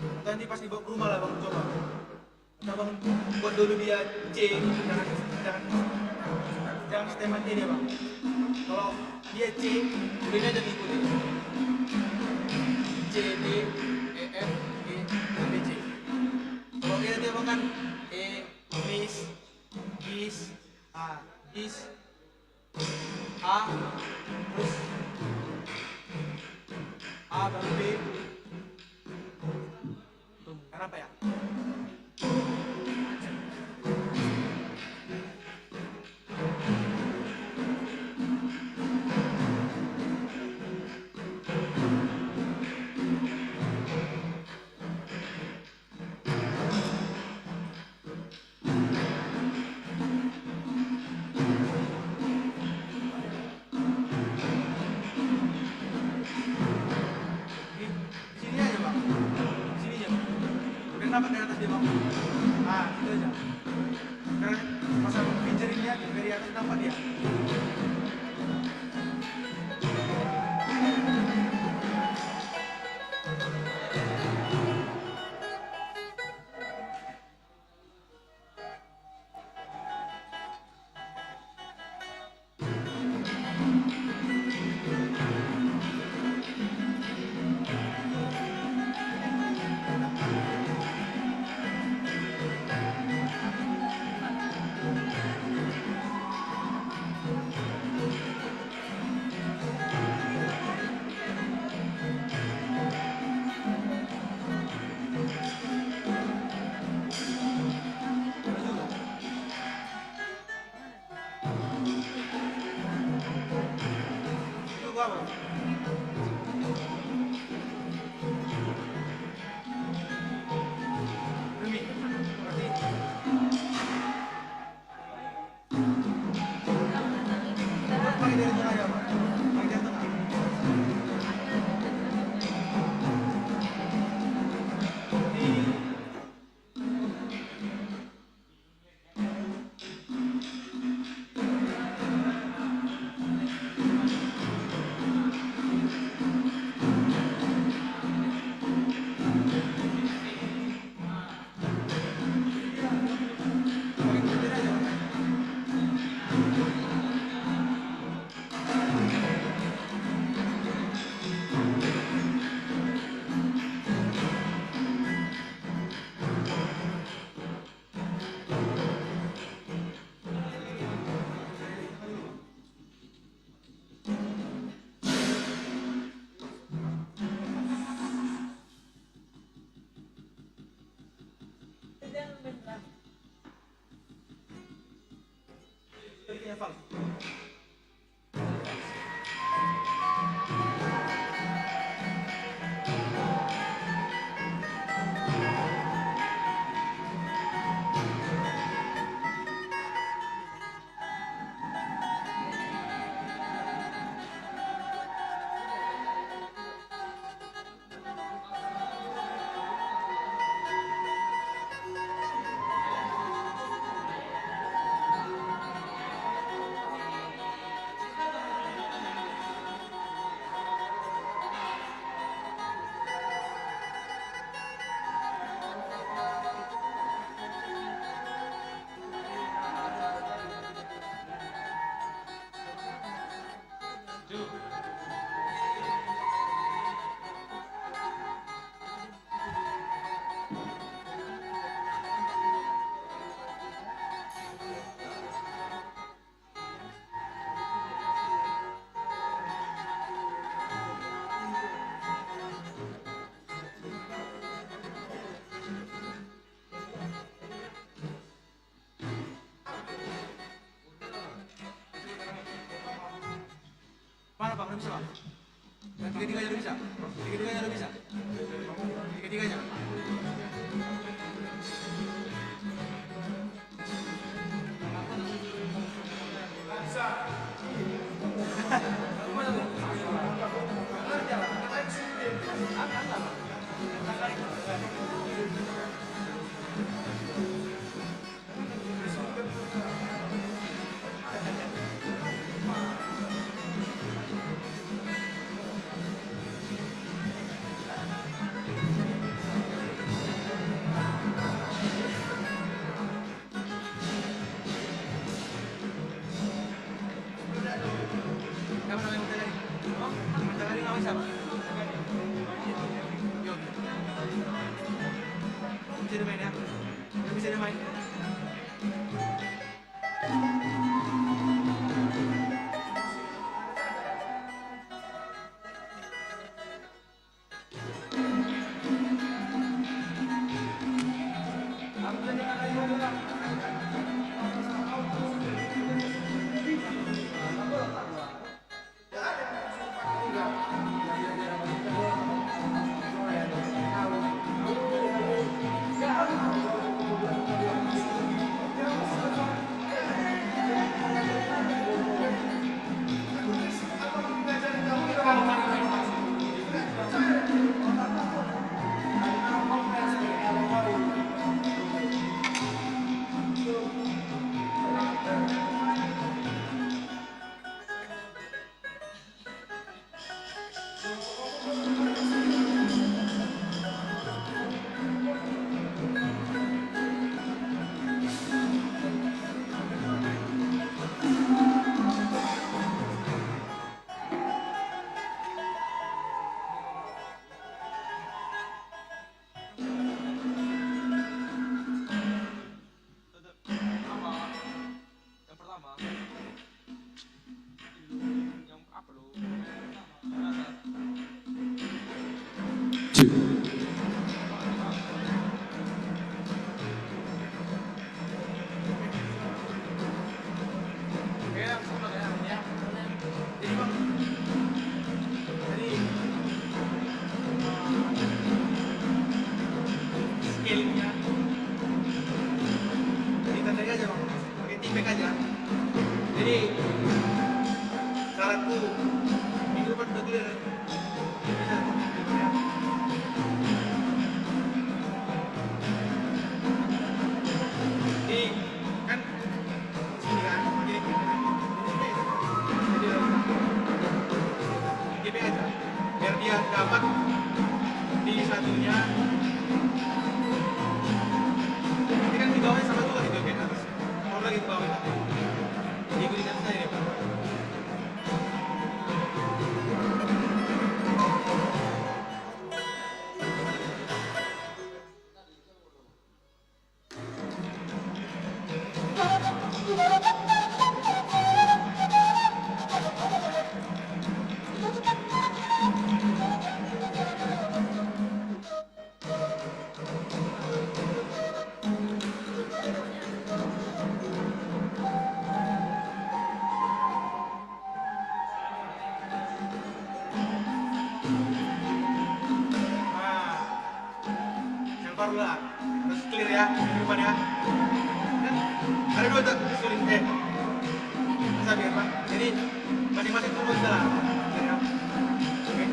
Atau nanti pas dibawa ke rumah lah bang, coba. Atau bang buat dulu dia C, jangan sistem dia bang. Kalau dia C, udah aja diikuti. C, D, E, F, G, B, C. Kalau dia bang kan E, bis, is, A, terus A baru B. Tuh, kenapa ya? Sini aja bang, sini aja bang. Kenapa dari atas dia bang? Ah, itu aja. Karena pasang pinjerinnya dari atas nampak dia. Itu gua bang. Demi, berarti pakai dari tengah ya bang. Pakai dari tengah. Mana Pak? Udah bisa Pak? Dan tiga-tiganya udah bisa? Tiga-tiganya udah bisa? Tiga-tiganya? Bisa. bisa dimain ya. Yang bisa dimain. Terus clear ya, depan ya. Dan ada dua tak suling bisa biar Pak. Jadi masing-masing turun jalan. Ya. Oke.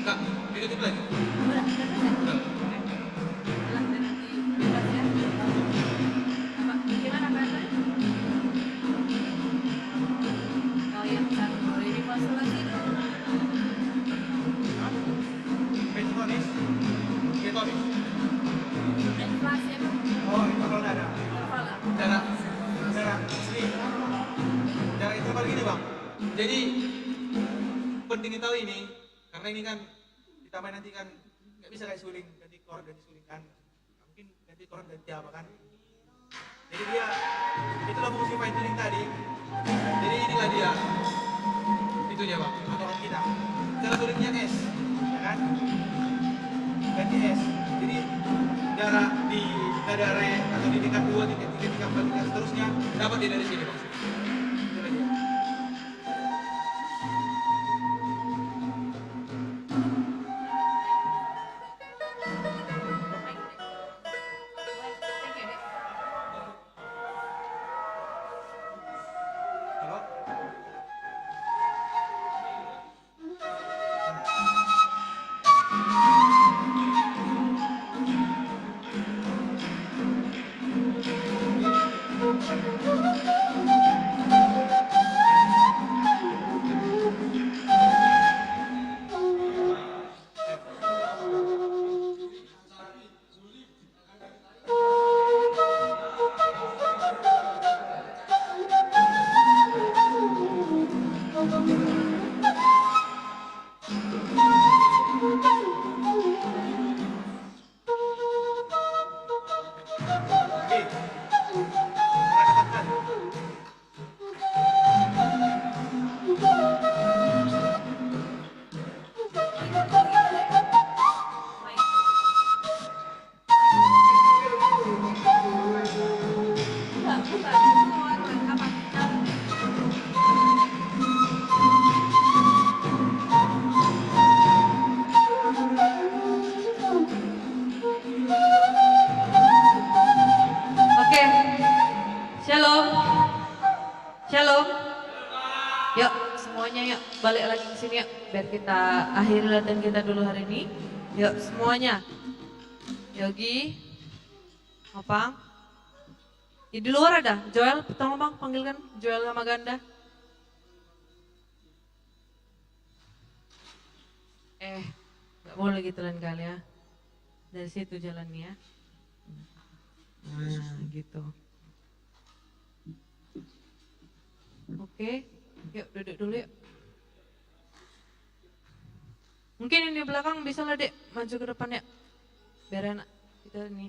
Enggak, ditutup lagi. Jadi penting ditahu ini, karena ini kan kita main nanti kan nggak bisa kayak suling, ganti chord ganti suling kan, mungkin ganti chord ganti apa kan. Jadi dia itulah fungsi fine tuning tadi. Jadi inilah dia, itu dia bang, aturan kita. Cara sulingnya S, ya kan? Ganti S. Jadi jarak di nada re atau di tingkat 2, tingkat 3, tingkat 4, tingkat seterusnya dapat dia dari sini bang. balik lagi ke sini yuk, biar kita akhiri latihan kita dulu hari ini. Yuk semuanya. Yogi, Opang. Ya, di luar ada, Joel, tolong bang panggilkan Joel sama Ganda. Gak boleh gitu lain kali ya. Dari situ jalannya. Nah gitu. Oke, yuk duduk dulu yuk. Mungkin ini di belakang bisa lah dek, maju ke depan ya. Biar enak kita nih.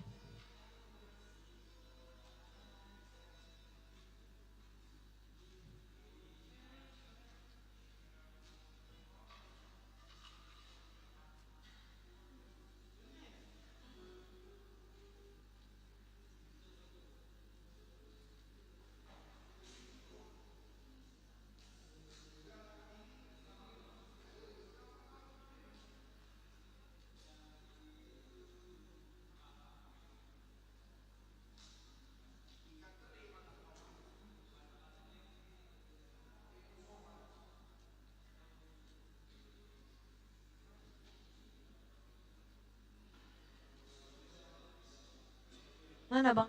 Mana bang?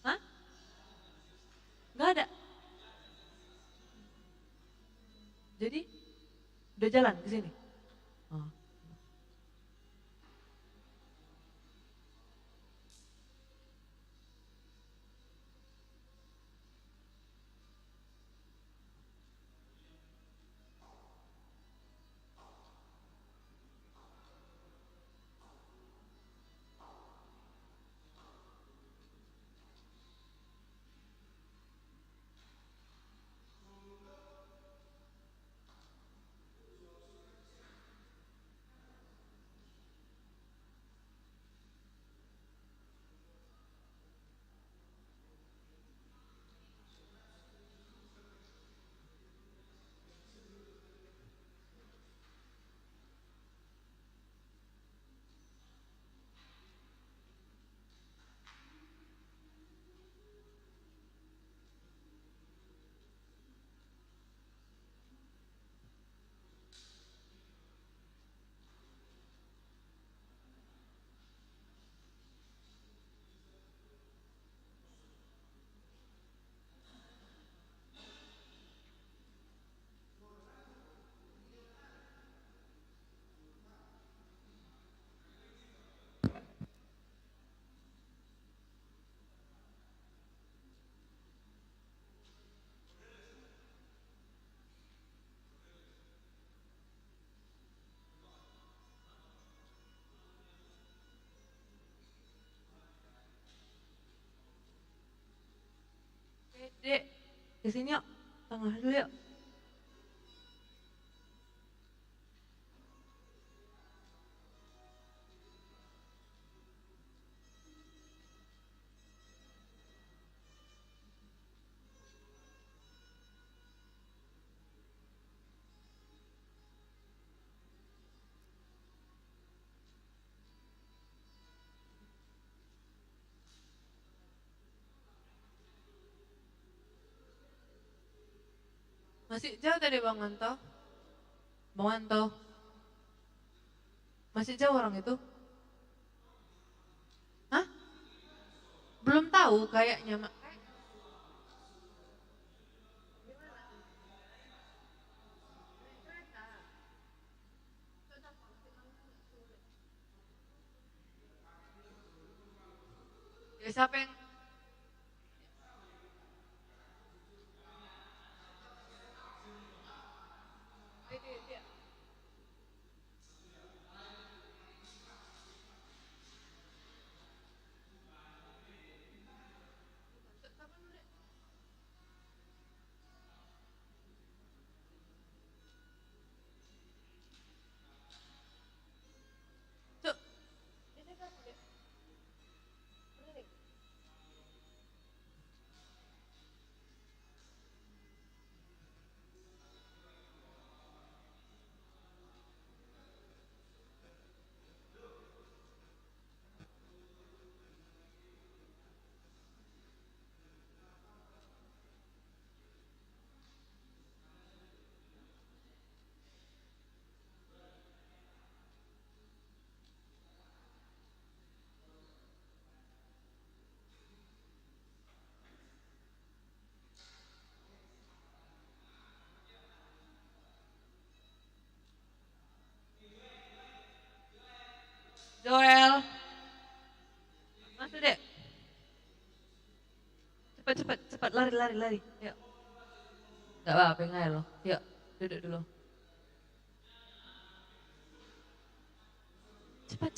Hah? Gak ada. Jadi udah jalan ke sini? Oh. Dek, kesini yuk, tengah dulu yuk. Masih jauh tadi Bang Wanto? Bang Wanto? Masih jauh orang itu? Hah? Belum tahu kayaknya, Mak. Ya, siapa yang Joel. Masuk dek. Cepat, lari. Yuk. Gak apa-apa, enggak loh. Yuk, duduk dulu. Cepat.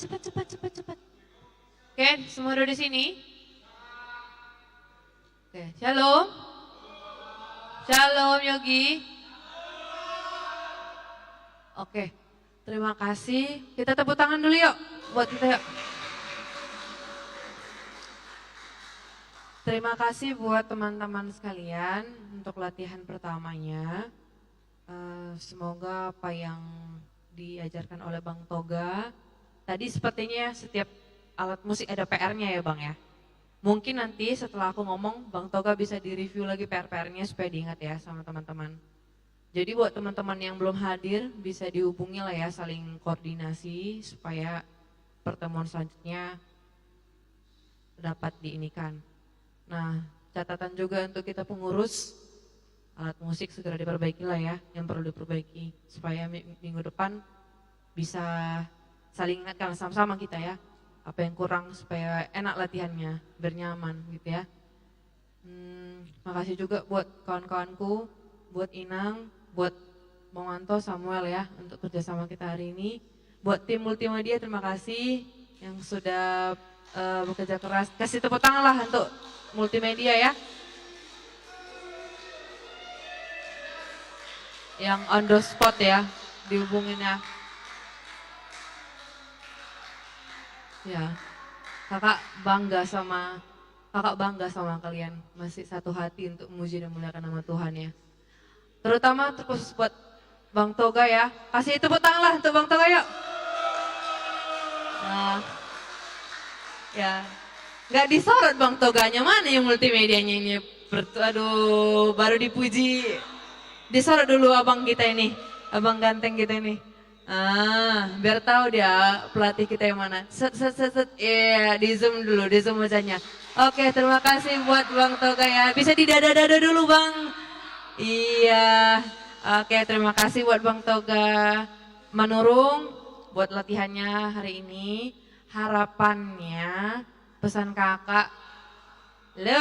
Oke, semua duduk di sini. Oke, shalom. Shalom Yogi. Oke, terima kasih. Kita tepuk tangan dulu yuk, buat kita yuk. Terima kasih buat teman-teman sekalian untuk latihan pertamanya. Semoga apa yang diajarkan oleh Bang Toga, tadi sepertinya setiap alat musik ada PR-nya ya Bang ya. Mungkin nanti setelah aku ngomong, Bang Toga bisa direview lagi PR-PR-nya supaya diingat ya sama teman-teman. Jadi buat teman-teman yang belum hadir bisa dihubungi lah ya, saling koordinasi supaya pertemuan selanjutnya dapat diinikan. Nah, catatan juga untuk kita pengurus, alat musik segera diperbaiki lah ya, yang perlu diperbaiki. Supaya minggu depan bisa saling ingatkan sama-sama kita ya, apa yang kurang supaya enak latihannya, bernyaman gitu ya. Makasih juga buat kawan-kawanku, buat Inang, buat Bang Wanto, Samuel ya, untuk kerjasama kita hari ini. Buat tim multimedia terima kasih yang sudah bekerja keras. Kasih tepuk tangan lah untuk multimedia ya, yang on the spot ya, dihubungin ya. Ya, kakak bangga sama kalian, masih satu hati untuk memuji dan memuliakan nama Tuhan ya. Terutama terkhusus buat Bang Toga ya, kasih tepuk tangan lah untuk Bang Toga yuk. Nah, ya. Gak disorot Bang Toganya, mana yang multimedianya ini? Aduh, baru dipuji. Disorot dulu abang kita ini, abang ganteng kita ini. Biar tahu dia pelatih kita yang mana. Iya, di zoom dulu, di zoom wajahnya. Oke, terima kasih buat Bang Toga ya. Bisa di dada-dada dulu Bang. Iya, oke terima kasih buat Bang Toga Manurung buat latihannya hari ini. Harapannya pesan kakak,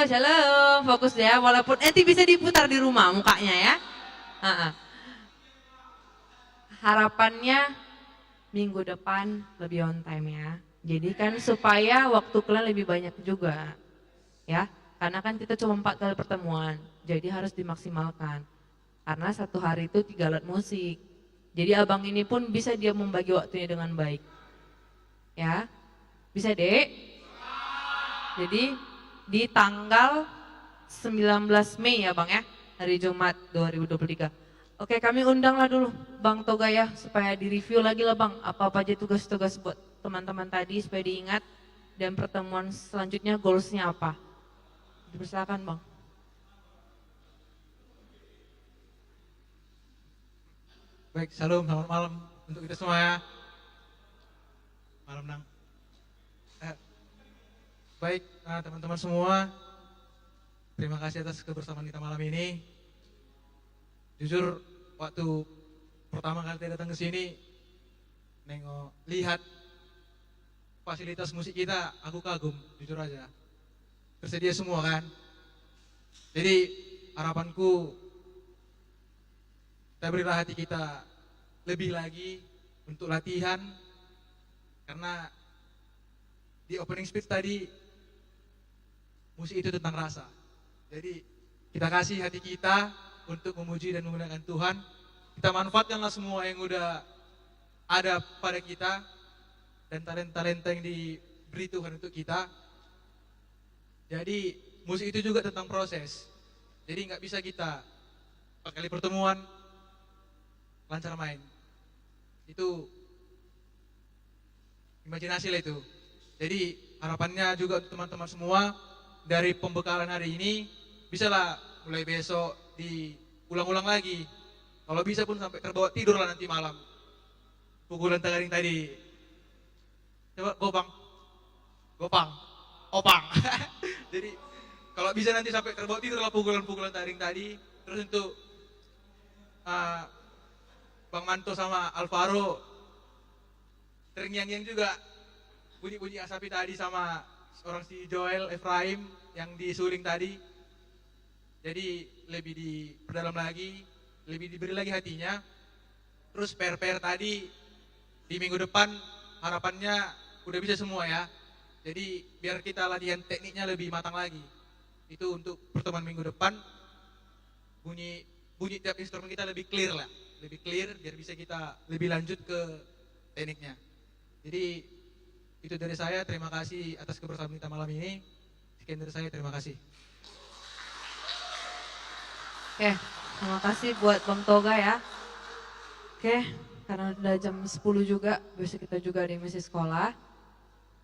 shalom, fokus ya, walaupun nanti bisa diputar di rumah mukanya ya. Harapannya minggu depan lebih on time ya. Jadi kan supaya waktu kalian lebih banyak juga ya. Karena kan kita cuma 4 kali pertemuan, jadi harus dimaksimalkan. Karena satu hari itu 3 alat musik. Jadi abang ini pun bisa dia membagi waktunya dengan baik. Ya, bisa dek? Jadi di tanggal 19 Mei ya Bang ya, hari Jumat 2023. Oke, kami undanglah dulu Bang Toga ya, supaya direview lagi lah Bang, apa-apa aja tugas-tugas buat teman-teman tadi supaya diingat, dan pertemuan selanjutnya goalsnya apa. Dipersilakan Bang. Baik, shalom, selamat malam untuk kita semua ya. Malam Nang. Baik, teman-teman semua, terima kasih atas kebersamaan kita malam ini. Jujur, waktu pertama kali saya datang ke sini, lihat fasilitas musik kita, aku kagum, jujur aja. Tersedia semua kan. Jadi harapanku, kita berilah hati kita lebih lagi untuk latihan, karena di opening speech tadi, musik itu tentang rasa. Jadi kita kasih hati kita untuk memuji dan memuliakan Tuhan. Kita manfaatkanlah semua yang udah ada pada kita dan talenta-talenta yang diberi Tuhan untuk kita. Jadi musik itu juga tentang proses. Jadi nggak bisa kita 4 kali pertemuan lancar main. Itu imajinasi lah itu. Jadi harapannya juga untuk teman-teman semua, dari pembekalan hari ini, bisalah mulai besok diulang-ulang lagi. Kalau bisa pun sampai terbawa tidur lah nanti malam. Pukulan taring tadi. Coba gopang, opang. Jadi kalau bisa nanti sampai terbawa tidur lah pukulan-pukulan taring tadi. Terus untuk Bang Manto sama Alvaro, terngiang-ngiang juga. bunyi-bunyi asapi tadi sama orang si Joel Efraim yang disuling tadi. Jadi lebih diperdalam lagi, lebih diberi lagi hatinya. Terus PR-PR tadi di minggu depan harapannya udah bisa semua ya. Jadi biar kita latihan tekniknya lebih matang lagi. Itu untuk pertemuan minggu depan. Bunyi tiap instrumen kita lebih clear lah, lebih clear biar bisa kita lebih lanjut ke tekniknya. Jadi itu dari saya, terima kasih atas kebersamaan kita malam ini. Sekian dari saya, terima kasih. Oke, terima kasih buat Bang Toga ya. Oke, karena udah jam 10 juga, besok kita juga ada misi sekolah.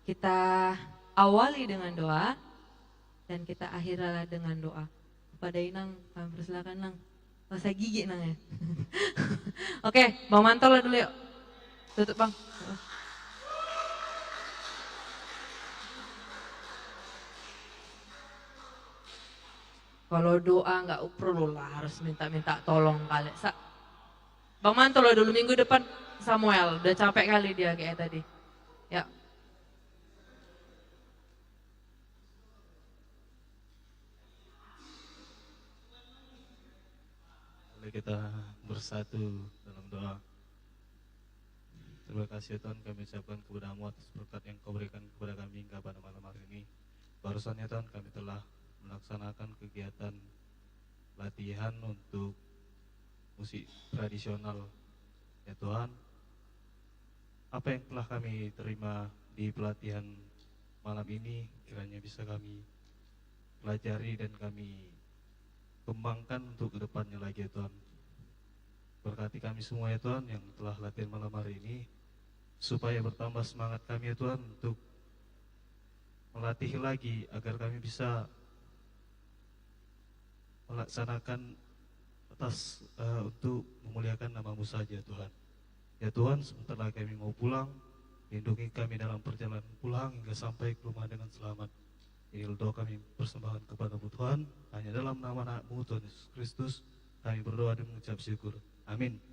Kita awali dengan doa dan kita akhirlah dengan doa. Kepada Inang, kami persilakan Nang. Masa gigi Nang ya. Oke, Bang Mantol dulu yuk. Tutup Bang. Kalau doa nggak perlu lah harus minta tolong kali. Bang Manto lo dulu minggu depan Samuel, udah capek kali dia kayak tadi. Ya. Mari kita bersatu dalam doa. Terima kasih ya Tuhan, kami ucapkan kepada-Mu atas berkat yang Kau berikan kepada kami hingga pada malam hari ini. Barusan ya Tuhan, kami telah melaksanakan kegiatan latihan untuk musik tradisional. Ya Tuhan, apa yang telah kami terima di pelatihan malam ini kiranya bisa kami pelajari dan kami kembangkan untuk kedepannya lagi ya Tuhan. Berkati kami semua ya Tuhan yang telah latihan malam hari ini, supaya bertambah semangat kami ya Tuhan untuk melatih lagi agar kami bisa melaksanakan atas untuk memuliakan nama-Mu saja Tuhan. Ya Tuhan, sebentar lagi kami mau pulang, lindungi kami dalam perjalanan pulang hingga sampai ke rumah dengan selamat. Ini doa kami persembahkan kepada-Mu Tuhan, hanya dalam nama anak-Mu Tuhan Yesus Kristus kami berdoa dan mengucap syukur. Amin.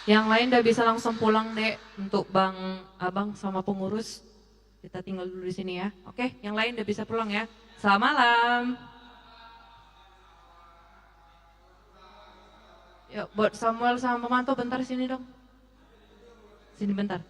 Yang lain udah bisa langsung pulang dek untuk Abang sama pengurus. Kita tinggal dulu di sini ya. Oke, yang lain udah bisa pulang ya. Selamat malam. Yuk, buat Samuel sama Manto bentar sini dong. Sini bentar.